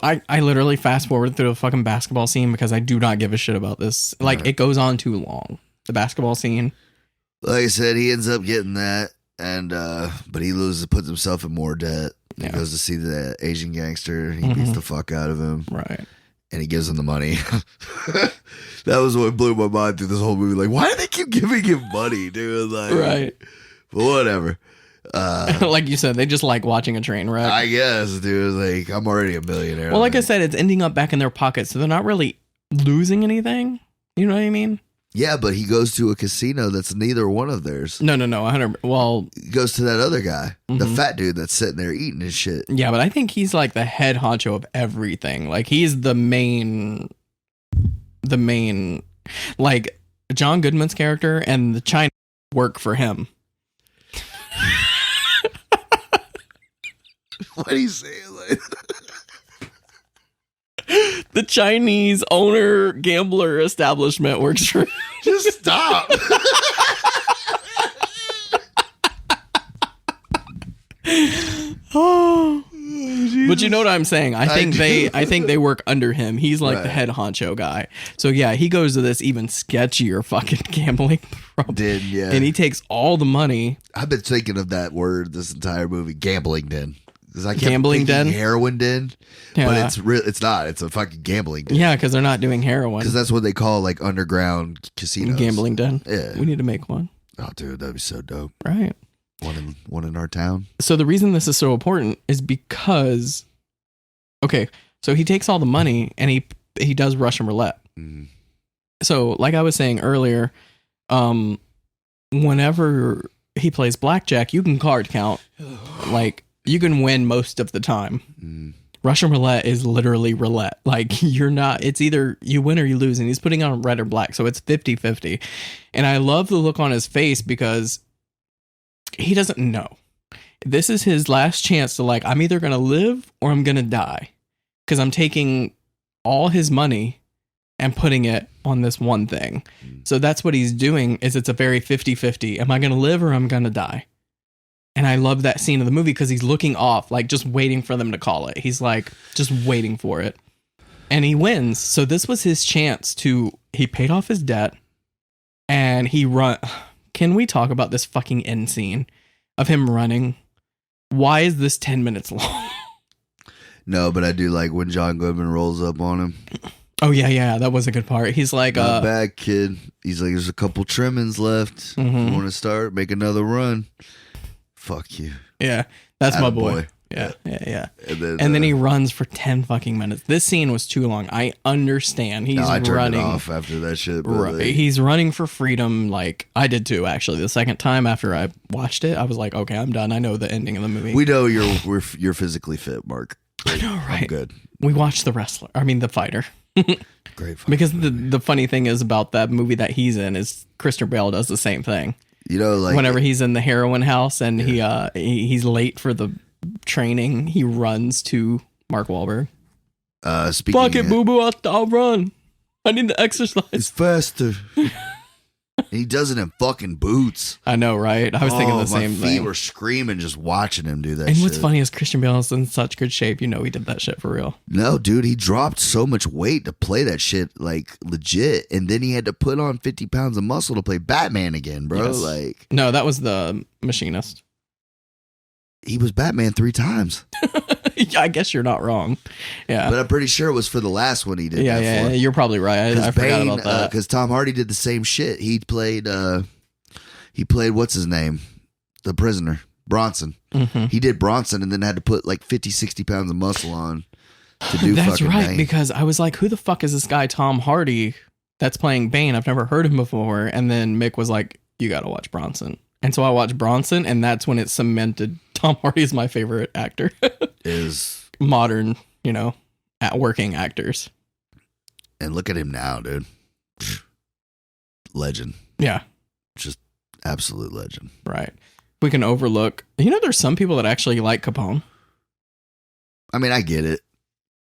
I literally fast forward through the fucking basketball scene because I do not give a shit about this. Like, it goes on too long. The basketball scene. Like I said, he ends up getting that, and but he puts himself in more debt. He goes to see the Asian gangster. He beats the fuck out of him. Right. And he gives him the money. That was what blew my mind through this whole movie. Like, why do they keep giving him money, dude? Like, right. But whatever. Like you said, they just like watching a train wreck. I guess, dude. Like, I'm already a millionaire. Well, like I said, it's ending up back in their pockets, so they're not really losing anything. You know what I mean? Yeah, but he goes to a casino that's neither one of theirs. No. 100. Well, he goes to that other guy, the fat dude that's sitting there eating his shit. Yeah, but I think he's like the head honcho of everything. Like, he's the main, like, John Goodman's character and the Chinese work for him. What are you saying? Like, the Chinese owner gambler establishment works for him. Just stop. Oh, but you know what I'm saying? I think they work under him. He's like the head honcho guy. So yeah, he goes to this even sketchier fucking gambling problem. And he takes all the money. I've been thinking of that word this entire movie, gambling den. Because I kept Gambling den? heroin den, Yeah. but it's real. It's not. It's a fucking gambling den. Yeah, because they're not doing heroin. Because that's what they call like underground casinos. Gambling den. Yeah. We need to make one. Oh, dude, that'd be so dope. Right. One in our town. So the reason this is so important is because, okay, so he takes all the money and he does Russian roulette. Mm. So like I was saying earlier, whenever he plays blackjack, you can card count. Like, you can win most of the time. Mm. Russian roulette is literally roulette. Like, it's either you win or you lose, and he's putting on red or black. So it's 50-50. And I love the look on his face because he doesn't know. This is his last chance to, like, I'm either going to live or I'm going to die. Because I'm taking all his money and putting it on this one thing. So that's what he's doing, is it's a very 50-50. Am I going to live or am I going to die? And I love that scene of the movie because he's looking off, like just waiting for them to call it. He's like just waiting for it. And he wins. So this was his chance he paid off his debt and he run. Can we talk about this fucking end scene of him running? Why is this 10 minutes long? No, but I do like when John Goodman rolls up on him. Oh, yeah. That was a good part. He's like, not bad, kid. He's like, there's a couple trimmings left. Mm-hmm. If you want to start, make another run. Fuck you. Yeah, that's my boy. Boy. Yeah. And then he runs for 10 fucking minutes. This scene was too long. I understand. He's I turned running it off after that shit. Right. He's running for freedom. Like I did too, actually. The second time after I watched it, I was like, okay, I'm done. I know the ending of the movie. We know you're physically fit, Mark. I know, right? I'm good. We watched the fighter. Great. Because the funny thing is about that movie that he's in is Christian Bale does the same thing. You know, like whenever he's in the heroin house and he's late for the training, he runs to Mark Wahlberg. Speaking Fuck it, boo boo, I'll run. I need to exercise. It's faster. And he does it in fucking boots. I know, right? I was thinking the same thing. My feet were screaming just watching him do that shit. And what's funny is Christian Bale is in such good shape. You know he did that shit for real. No, dude, he dropped so much weight to play that shit like legit. And then he had to put on 50 pounds of muscle to play Batman again, bro. Yes. Like, no, that was the Machinist. He was Batman 3 times. I guess you're not wrong. Yeah. But I'm pretty sure it was for the last one he did. Yeah, you're probably right. I forgot about that. Because Tom Hardy did the same shit. He played what's his name? The prisoner, Bronson. Mm-hmm. He did Bronson and then had to put like 50, 60 pounds of muscle on to do That's fucking right, Bane. because I was like, who the fuck is this guy Tom Hardy that's playing Bane? I've never heard him before. And then Mick was like, you got to watch Bronson. And so I watched Bronson, and that's when it cemented Tom Hardy is my favorite actor. Is modern, at working actors. And look at him now, dude. Legend. Yeah. Just absolute legend. Right. We can overlook. There's some people that actually like Capone. I mean, I get it.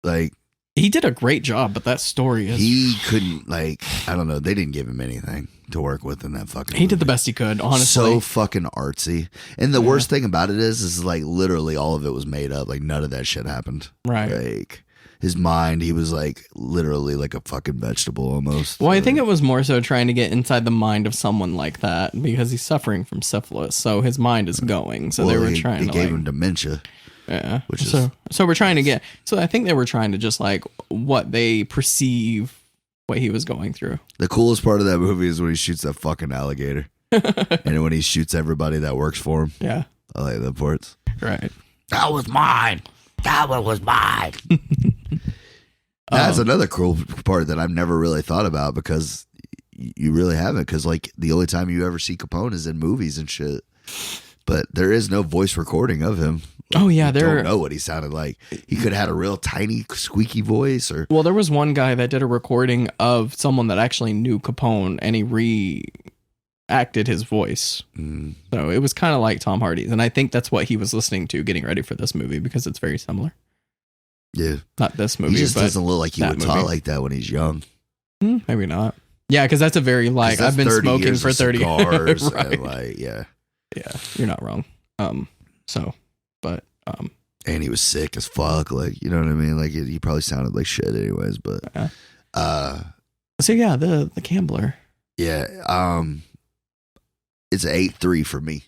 Like, he did a great job, but that story is... He couldn't, I don't know. They didn't give him anything to work with in that fucking He movie. did the best he could, honestly. So fucking artsy. And the worst thing about it is like literally all of it was made up. Like none of that shit happened. Right. Like his mind, he was like literally like a fucking vegetable almost. Well, I think it was more so trying to get inside the mind of someone like that because he's suffering from syphilis. So his mind is going. So they were trying to... He gave him dementia. Yeah. So we're trying to get... So I think they were trying to just what they perceive what he was going through. The coolest part of that movie is when he shoots that fucking alligator. And when he shoots everybody that works for him. Yeah. I like that part. Right. That was mine. That one was mine. That's another cool part that I've never really thought about because you really haven't. Because the only time you ever see Capone is in movies and shit. But there is no voice recording of him. Oh yeah, I don't know what he sounded like. He could have had a real tiny squeaky voice, or well, there was one guy that did a recording of someone that actually knew Capone, and he reacted his voice. So it was kind of like Tom Hardy's, and I think that's what he was listening to, getting ready for this movie because it's very similar. Yeah, not this movie. He just but doesn't look like he would talk like that when he's young. Maybe not. Yeah, because that's a very I've been smoking for 30 years. Right. Yeah, you're not wrong. And he was sick as fuck, you know what I mean? He probably sounded like shit anyways, but so yeah, the Gambler. Yeah, it's 8.3 for me.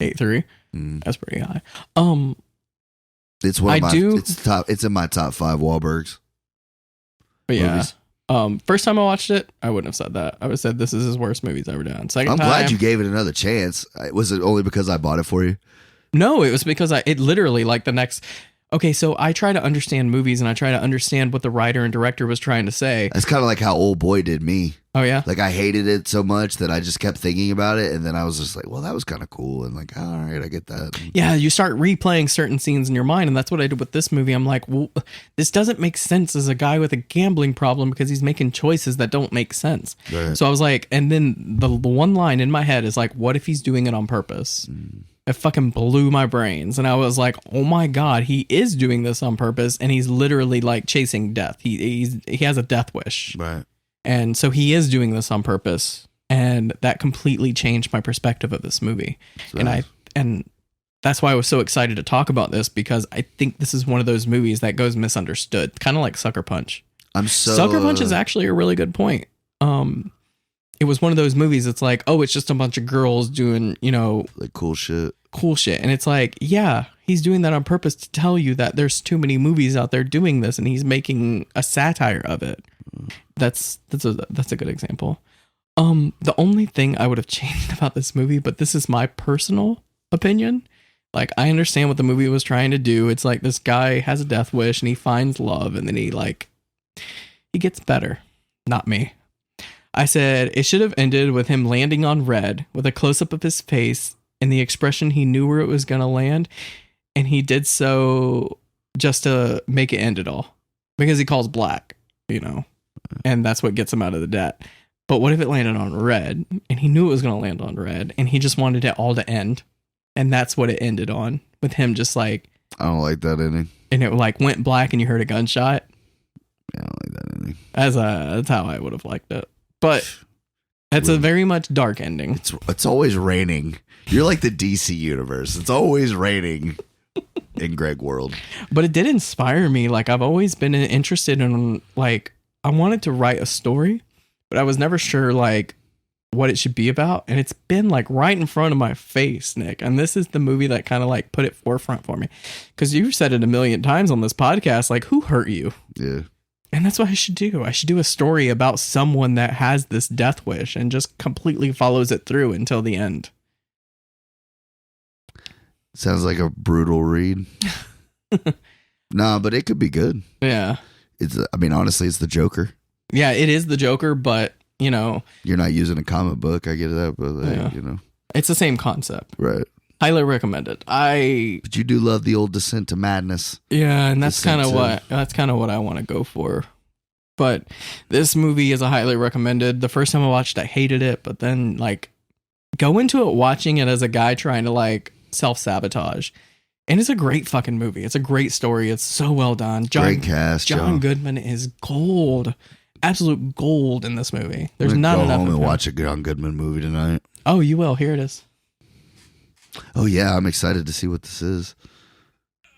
8.3? That's pretty high. It's one of my it's in my top 5 Wahlbergs. But yeah. Movies. First time I watched it, I wouldn't have said that. I would have said this is his worst movie he's ever done. Second I'm time, glad you gave it another chance. Was it only because I bought it for you? No, it was because it literally the next... Okay, so I try to understand movies and I try to understand what the writer and director was trying to say. That's kind of like how Old Boy did me. Oh, yeah? I hated it so much that I just kept thinking about it. And then I was just like, well, that was kind of cool. And all right, I get that. Yeah, you start replaying certain scenes in your mind. And that's what I did with this movie. I'm like, well, this doesn't make sense as a guy with a gambling problem because he's making choices that don't make sense. Right. So I was like, and then the one line in my head is what if he's doing it on purpose? It fucking blew my brains. And I was like, oh my God, he is doing this on purpose. And he's literally chasing death. He has a death wish. Right. And so he is doing this on purpose. And that completely changed my perspective of this movie. And that's why I was so excited to talk about this, because I think this is one of those movies that goes misunderstood, kind of like Sucker Punch. Sucker Punch is actually a really good point. It was one of those movies. It's like, oh, it's just a bunch of girls doing, like cool shit. And it's like, yeah, he's doing that on purpose to tell you that there's too many movies out there doing this, and he's making a satire of it. That's a good example. The only thing I would have changed about this movie, but this is my personal opinion. Like, I understand what the movie was trying to do. It's like this guy has a death wish and he finds love, and then he gets better. Not me. I said it should have ended with him landing on red with a close-up of his face and the expression he knew where it was going to land. And he did so just to make it end it all, because he calls black, and that's what gets him out of the debt. But what if it landed on red and he knew it was going to land on red and he just wanted it all to end? And that's what it ended on, with him just like, I don't like that ending. And it went black and you heard a gunshot. Yeah, I don't like that ending. That's how I would have liked it. But that's a very much dark ending. It's always raining. You're like the DC universe. It's always raining in Greg world. But it did inspire me. Like, I've always been interested in, like, I wanted to write a story, but I was never sure, like, what it should be about. And it's been, like, right in front of my face, Nick. And this is the movie that kind of, like, put it forefront for me. Because you've said it a million times on this podcast, like, who hurt you? Yeah. And that's what I should do. I should do a story about someone that has this death wish and just completely follows it through until the end. Sounds like a brutal read. Nah, but it could be good. Yeah. Honestly, it's the Joker. Yeah, it is the Joker, but, You're not using a comic book. I get that, but, It's the same concept. Right. Highly recommended. But you do love the old Descent to Madness. Yeah, and that's kind of what I want to go for. But this movie is a highly recommended. The first time I watched it, I hated it, but then, like, go into it watching it as a guy trying to, like, self-sabotage. And it's a great fucking movie. It's a great story. It's so well done. Great cast. John Goodman is gold. Absolute gold in this movie. There's not enough. Go home and watch a John Goodman movie tonight. Oh, you will. Here it is. Oh, yeah. I'm excited to see what this is.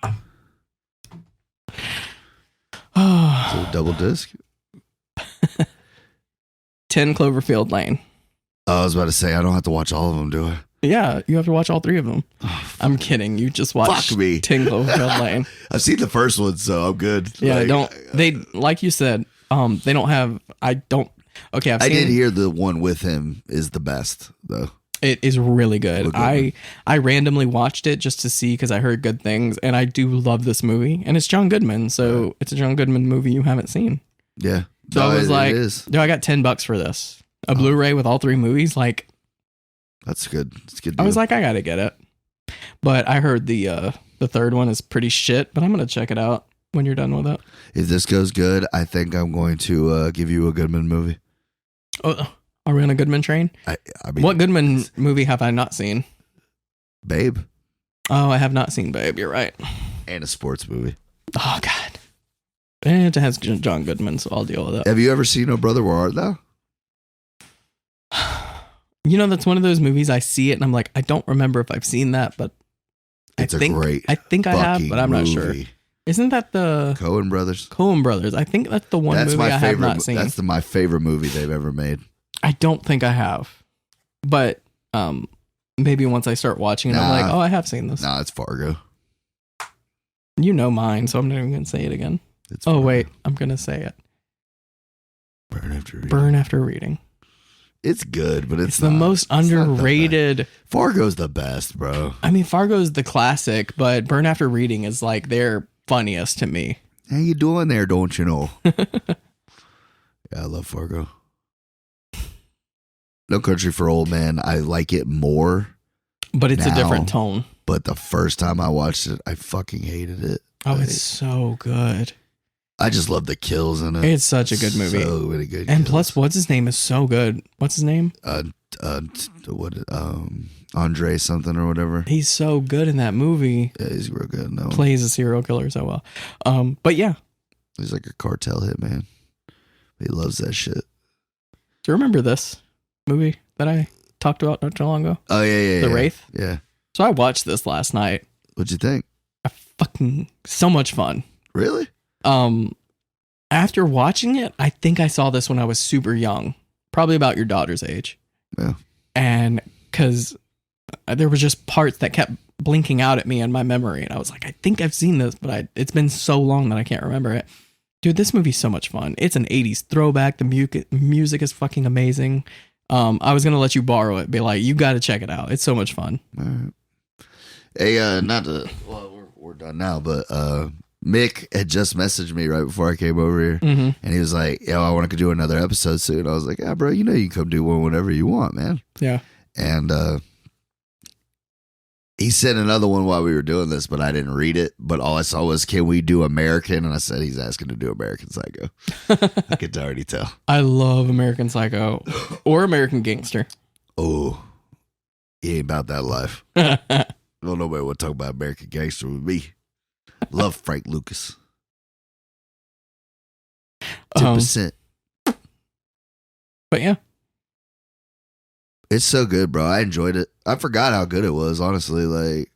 So double disc? 10 Cloverfield Lane. Oh, I was about to say, I don't have to watch all of them, do I? Yeah, you have to watch all 3 of them. Oh, I'm kidding. You just watched 10 Cloverfield Lane. I've seen the first one, so I'm good. Yeah, like you said, they don't have, I did hear the one with him is the best, though. It is really good. I randomly watched it just to see, because I heard good things, and I do love this movie. And it's John Goodman, so It's a John Goodman movie you haven't seen. Yeah. So I was like, I got $10 for this. A Blu-ray with all 3 movies, like. That's good. It's good. I was like, I gotta get it. But I heard the third one is pretty shit, but I'm gonna check it out when you're done with it. If this goes good, I think I'm going to give you a Goodman movie. Oh, are we on a Goodman train? What Goodman movie have I not seen? Babe. Oh, I have not seen Babe. You're right. And a sports movie. Oh, God. It has John Goodman, so I'll deal with it. Have you ever seen Oh Brother, Where Art Thou? That's one of those movies I see it and I'm like, I don't remember if I've seen that, but I think I have, but I'm not sure. Isn't that the Coen Brothers? Coen Brothers. I think that's the one movie I have not seen. That's my favorite movie they've ever made. I don't think I have, but maybe once I start watching it, I'm like, oh, I have seen this. Nah, it's Fargo. You know mine, so I'm not even going to say it again. Wait, I'm going to say it. Burn After Reading. It's good, but it's the most underrated. Fargo's the best, bro. I mean, Fargo's the classic, but Burn After Reading is like their funniest to me. How you doing there, don't you know? Yeah, I love Fargo. No Country for Old Men, I like it more. But it's a different tone. But the first time I watched it, I fucking hated it. Oh, it's so good. I just love the kills in it. It's such a good movie. So many good and kills. Plus, what's his name is so good. What's his name? Andre something or whatever. He's so good in that movie. Yeah, he's real good. No, plays a serial killer so well. But yeah, he's like a cartel hitman. He loves that shit. Do you remember this movie that I talked about not too long ago? Oh yeah. The Wraith. Yeah. So I watched this last night. What'd you think? Fucking so much fun. Really? After watching it, I think I saw this when I was super young, probably about your daughter's age. Yeah. And because there was just parts that kept blinking out at me in my memory, and I was like, I think I've seen this, but it's been so long that I can't remember it. Dude, this movie's so much fun. It's an 80s throwback. The music is fucking amazing. I was gonna let you borrow it, be like, you got to check it out. It's so much fun. All right. Hey, not to. Well, we're done now, but Mick had just messaged me right before I came over here, and he was like, "Yo, I want to do another episode soon." I was like, "Yeah, bro, you know you can come do one whenever you want, man." Yeah. And he sent another one while we were doing this, but I didn't read it. But all I saw was, "Can we do American?" And I said, "He's asking to do American Psycho." I could already tell. I love American Psycho or American Gangster. Oh, he ain't about that life. Don't nobody want to talk about American Gangster with me. Love Frank Lucas. 10%. But yeah. It's so good, bro. I enjoyed it. I forgot how good it was, honestly. Like,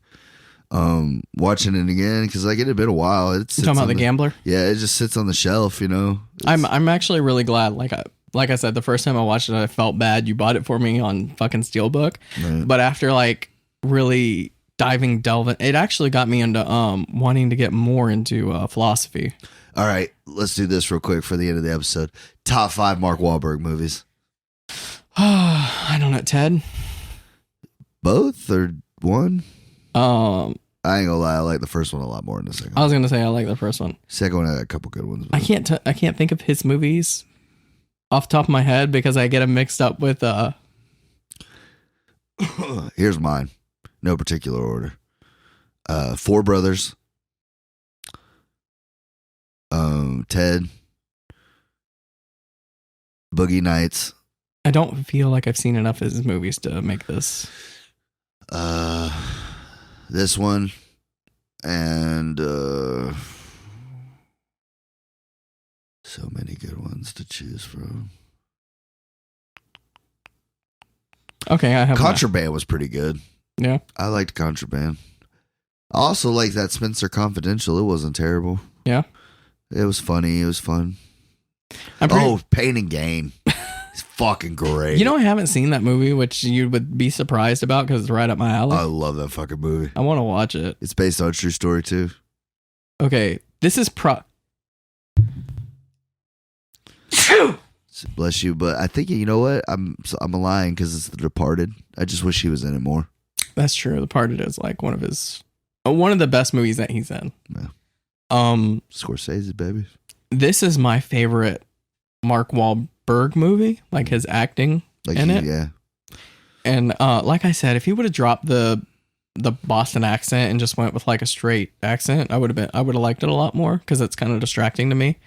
watching it again, because like it had been a while. It's Talking about the Gambler? Yeah, it just sits on the shelf, you know. I'm actually really glad. Like I said, the first time I watched it, I felt bad. You bought it for me on fucking Steelbook. Right. But after like really delving, it actually got me into wanting to get more into philosophy. All right, let's do this real quick for the end of the episode. Top 5 Mark Wahlberg movies. I don't know, Ted. Both or one? I ain't gonna lie, I like the first one a lot more than the second one. I was gonna say I like the first one. Second one had a couple good ones. I can't think of his movies off the top of my head because I get them mixed up with Here's mine. No particular order. Four Brothers. Ted. Boogie Nights. I don't feel like I've seen enough of his movies to make this. This one. And so many good ones to choose from. Okay, I have Contraband was pretty good. Yeah. I liked Contraband. I also liked that Spencer Confidential. It wasn't terrible. Yeah. It was funny. It was fun. Pain and Gain. It's fucking great. You know, I haven't seen that movie, which you would be surprised about because it's right up my alley. I love that fucking movie. I want to watch it. It's based on a true story, too. Okay. This is Bless you. But I think, you know what? I'm lying because it's The Departed. I just wish he was in it more. That's true. The Departed is like one of the best movies that he's in. Yeah. Scorsese, baby. This is my favorite Mark Wahlberg movie, like his acting in it. Yeah. And like I said, if he would have dropped the Boston accent and just went with like a straight accent, I would have liked it a lot more because it's kind of distracting to me.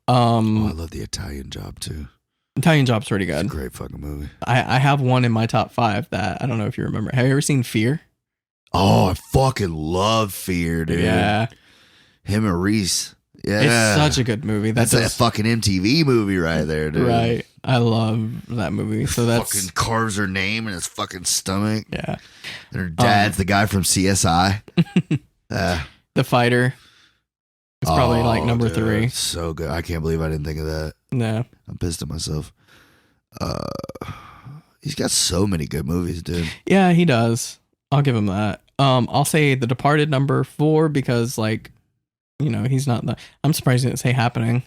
I love The Italian Job too. Italian Job's pretty good. It's a great fucking movie. I have one in my top 5 that I don't know if you remember. Have you ever seen Fear? Oh, I fucking love Fear, dude. Yeah. Him and Reese. Yeah. It's such a good movie. That's a fucking MTV movie right there, dude. Right. I love that movie. So that's fucking carves her name in his fucking stomach. Yeah. And her dad's the guy from CSI. The Fighter. It's probably like number 3. So good. I can't believe I didn't think of that. No. I'm pissed at myself. He's got so many good movies, dude. Yeah, he does. I'll give him that. I'll say The Departed number 4 because like, you know, he's not I'm surprised he didn't say Happening.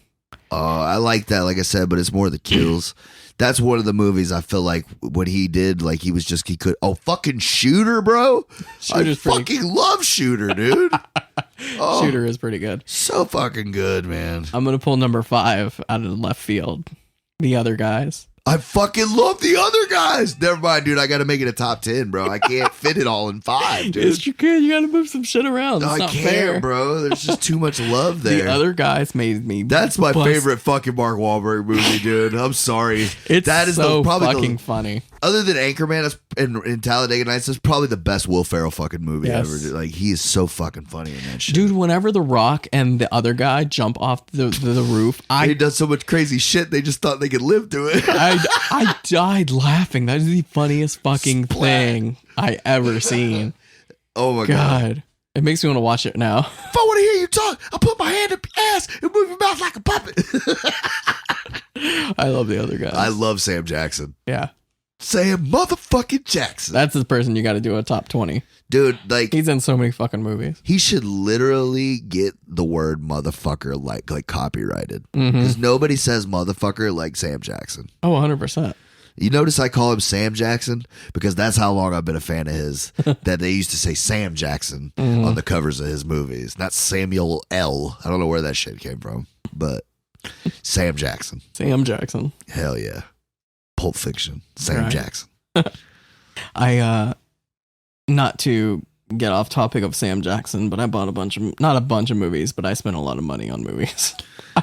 I like that, like I said, but it's more the kills. That's one of the movies I feel like what he did, like he could. Oh, fucking Shooter, bro! I fucking love Shooter, dude. Shooter is pretty good. So fucking good, man. I'm gonna pull number 5 out of the left field. The Other Guys. I fucking love The Other Guys. Never mind, dude. I got to make it a top 10, bro. I can't fit it all in 5, dude. Yes, you can. You got to move some shit around. It's not fair, bro. There's just too much love there. The Other Guys made me. That's my favorite fucking Mark Wahlberg movie, dude. I'm sorry. That is so fucking funny. Other than Anchorman and Talladega Nights, it's probably the best Will Ferrell fucking movie ever. Dude. Like, he is so fucking funny in that shit. Dude, whenever The Rock and the other guy jump off the roof, he does so much crazy shit, they just thought they could live to it. I died laughing. That is the funniest fucking thing I ever seen. Oh my God. It makes me want to watch it now. If I want to hear you talk, I'll put my hand up your ass and move your mouth like a puppet. I love the other guys. I love Sam Jackson. Yeah. Sam motherfucking Jackson. That's the person you got to do a top 20. Dude, like, he's in so many fucking movies. He should literally get the word motherfucker like copyrighted. Because nobody says motherfucker like Sam Jackson. Oh, 100%. You notice I call him Sam Jackson because that's how long I've been a fan of his. That they used to say Sam Jackson on the covers of his movies, not Samuel L. I don't know where that shit came from, but Sam Jackson. Sam Jackson. Hell yeah. Pulp Fiction. Sam Jackson. Not to get off topic of Sam Jackson, but I bought not a bunch of movies, but I spent a lot of money on movies.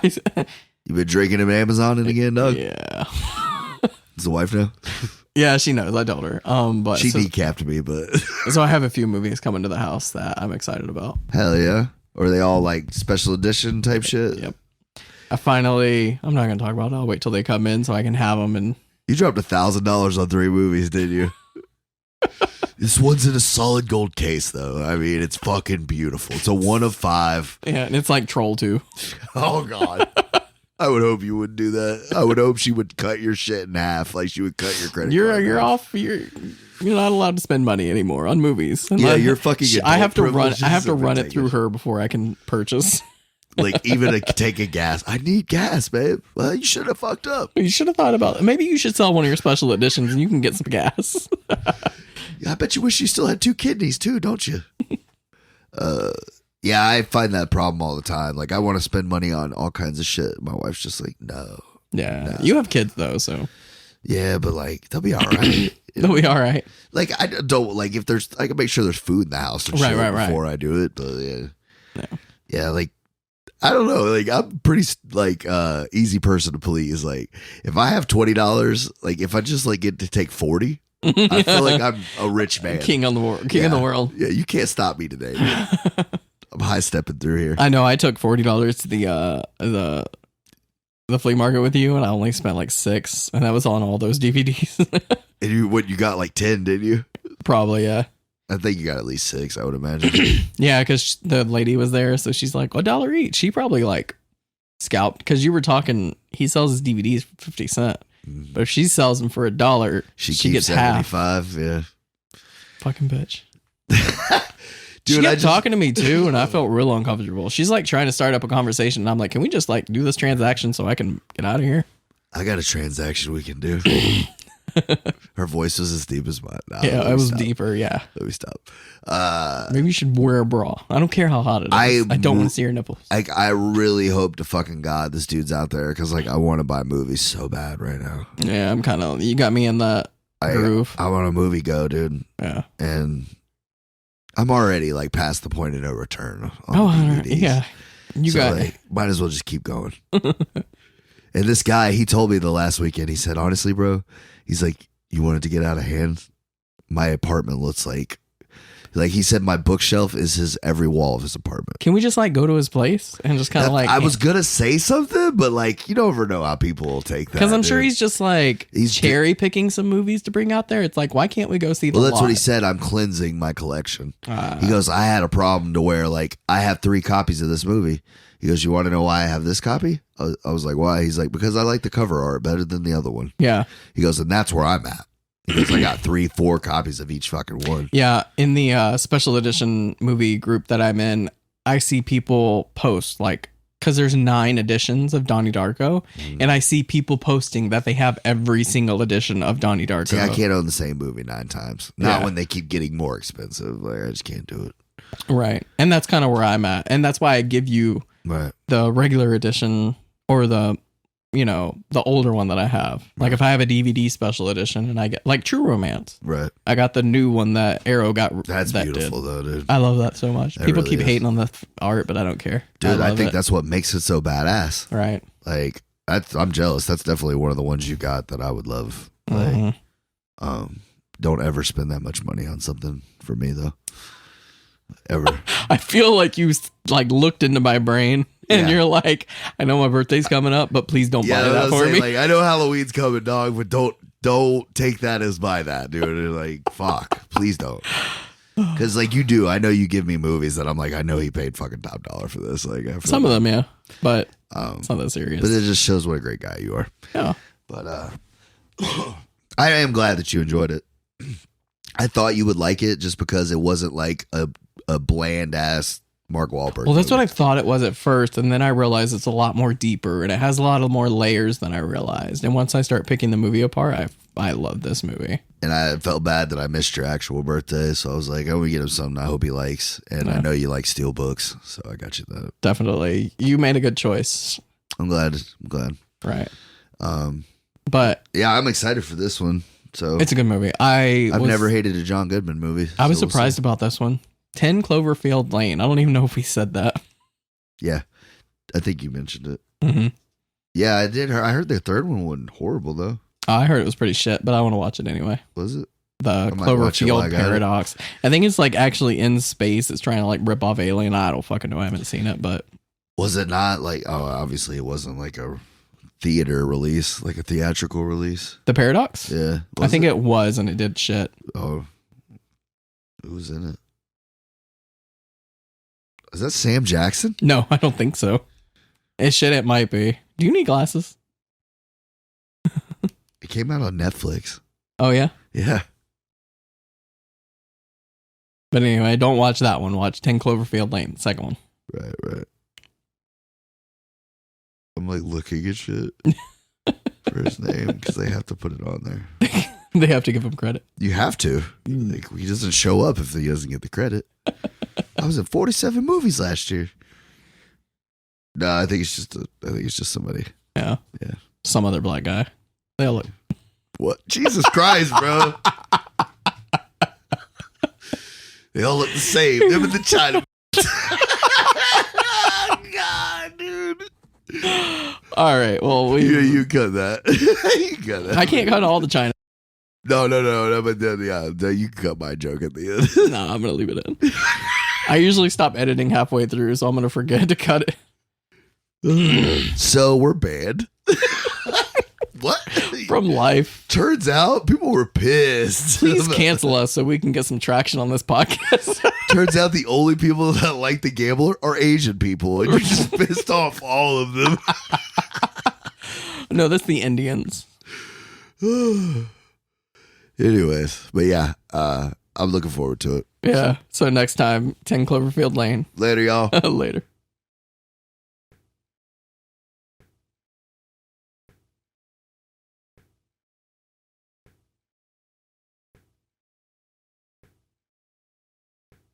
You been drinking him Amazoning again, Doug? Yeah. Is the wife now? Yeah, she knows. I told her. But she decapped me, but so I have a few movies coming to the house that I'm excited about. Hell yeah. Or are they all like special edition type shit? Yep. I'm not going to talk about it. I'll wait till they come in so I can have them. And you dropped $1,000 on 3 movies, didn't you? This one's in a solid gold case, though. I mean, it's fucking beautiful. It's a 1 of 5. Yeah, and it's like Troll 2. Oh, God. I would hope you wouldn't do that. I would hope she would cut your shit in half, like she would cut your credit card. You're off. You're not allowed to spend money anymore on movies. Yeah, you're fucking. I have to run it through her before I can purchase. Like even to take a gas. I need gas, babe. Well, you should have fucked up. You should have thought about it. Maybe you should sell one of your special editions and you can get some gas. Yeah, I bet you wish you still had 2 kidneys too, don't you? Yeah, I find that problem all the time. Like, I want to spend money on all kinds of shit. My wife's just like, no. Yeah. No. You have kids, though, so. Yeah, but, like, they'll be all right. They'll be all right. Like, I don't, like, if there's, I can make sure there's food in the house and shit before I do it. But, yeah. Yeah, like, I don't know. Like, I'm pretty, like, easy person to please. Like, if I have $20, like, if I just, like, get to take 40, I feel like I'm a rich man. King of the world. Yeah, you can't stop me today, man. I'm high stepping through here. I know. I took $40 to the flea market with you, and I only spent like $6, and that was on all those DVDs. And you got like 10, didn't you? Probably, yeah. I think you got at least 6, I would imagine. Yeah, because the lady was there, so she's like, $1 each. She probably like scalped, because you were talking, he sells his DVDs for 50 cents. But if she sells them for $1, she gets 75, half. Yeah. Fucking bitch. Dude, she kept talking to me too, and I felt real uncomfortable. She's like trying to start up a conversation, and I'm like, can we just like do this transaction so I can get out of here? I got a transaction we can do. Her voice was as deep as mine. Nah, yeah, it was deeper, yeah. Let me stop. Maybe you should wear a bra. I don't care how hot it is. I don't want to see your nipples. I really hope to fucking God this dude's out there, because like I want to buy movies so bad right now. Yeah, I'm kind of, you got me in that groove. I want a movie go, dude. Yeah. And I'm already like past the point of no return on DVDs. Yeah. Might as well just keep going. And this guy, he told me the last weekend, he said, honestly, bro, he's like, you want it to get out of hand? My apartment looks like he said my bookshelf is every wall of his apartment. Can we just like go to his place and just kind of like... I was going to say something, but like, you never know how people will take that. Because I'm sure he's just like cherry picking some movies to bring out there. It's like, why can't we go see the Well, that's what he said. I'm cleansing my collection. He goes, I had a problem to where like I have 3 copies of this movie. He goes, you want to know why I have this copy? I was like, why? He's like, because I like the cover art better than the other one. Yeah. He goes, and that's where I'm at. He goes, I got 3-4 copies of each fucking one. Yeah. In the special edition movie group that I'm in, I see people post like, because there's 9 editions of Donnie Darko, and I see people posting that they have every single edition of Donnie Darko. See, I can't own the same movie 9 times. Not when they keep getting more expensive. Like, I just can't do it. Right. And that's kind of where I'm at. And that's why I give you the regular edition or the older one that I have. Like if I have a DVD special edition and I get like True Romance. Right. I got the new one that Arrow got. That's beautiful though, dude. I love that so much. People really keep hating on the art, but I don't care. Dude, I think that's what makes it so badass. Right. Like I'm jealous. That's definitely one of the ones you got that I would love. Like, don't ever spend that much money on something for me though. Ever. I feel like you like looked into my brain and you're like, I know my birthday's coming up, but please don't buy that for me. Like, I know Halloween's coming, dog, but don't take that as buy that, dude. Like, fuck, please don't. Because like you do, I know you give me movies that I'm like, I know he paid fucking top dollar for this. Like Some of them, yeah, but it's not that serious. But it just shows what a great guy you are. Yeah. But I am glad that you enjoyed it. I thought you would like it just because it wasn't like a bland ass Mark Wahlberg. Well, that's movie. what I thought it was at first, and then I realized it's a lot more deeper, and it has a lot of more layers than I realized. And once I start picking the movie apart, I love this movie. And I felt bad that I missed your actual birthday, so I was like, I'm gonna get him something I hope he likes. And I know you like steel books, so I got you that. Definitely, you made a good choice. I'm glad. Right. But yeah, I'm excited for this one. So it's a good movie. I've never hated a John Goodman movie. I was surprised about this one. 10 Cloverfield Lane. I don't even know if we said that. Yeah, I think you mentioned it. Mm-hmm. Yeah, I did. I heard the third one wasn't horrible though. I heard it was pretty shit, but I want to watch it anyway. Was it? The Cloverfield Paradox. I think it's like actually in space. It's trying to like rip off Alien. I don't fucking know. I haven't seen it, but was it not like? Oh, obviously it wasn't like a theater release, like a theatrical release. The Paradox. Yeah, I think it was, and it did shit. Oh, who was in it? Is that Sam Jackson? No, I don't think so. It might be. Do you need glasses? It came out on Netflix. Oh yeah. Yeah. But anyway, don't watch that one. Watch 10 Cloverfield Lane, the second one. Right. I'm like looking at shit for his name because they have to put it on there. They have to give him credit. You have to. Like, he doesn't show up if he doesn't get the credit. I was in 47 movies last year. No, I think it's just somebody. Yeah. Yeah. Some other black guy. They all look. What? Jesus Christ, bro. They all look the same. Them and the China. God, dude. All right. Well, you cut that. You cut that. I can't cut all the China. No. But then, yeah, you can cut my joke at the end. No, I'm gonna leave it in. I usually stop editing halfway through, so I'm gonna forget to cut it. So we're banned. What? From life. Turns out people were pissed. Please cancel us so we can get some traction on this podcast. Turns out the only people that like The Gambler are Asian people, and you're just pissed off all of them. No, that's the Indians. Anyways, but yeah, I'm looking forward to it. Yeah. So next time, 10 Cloverfield Lane. Later, y'all. Later.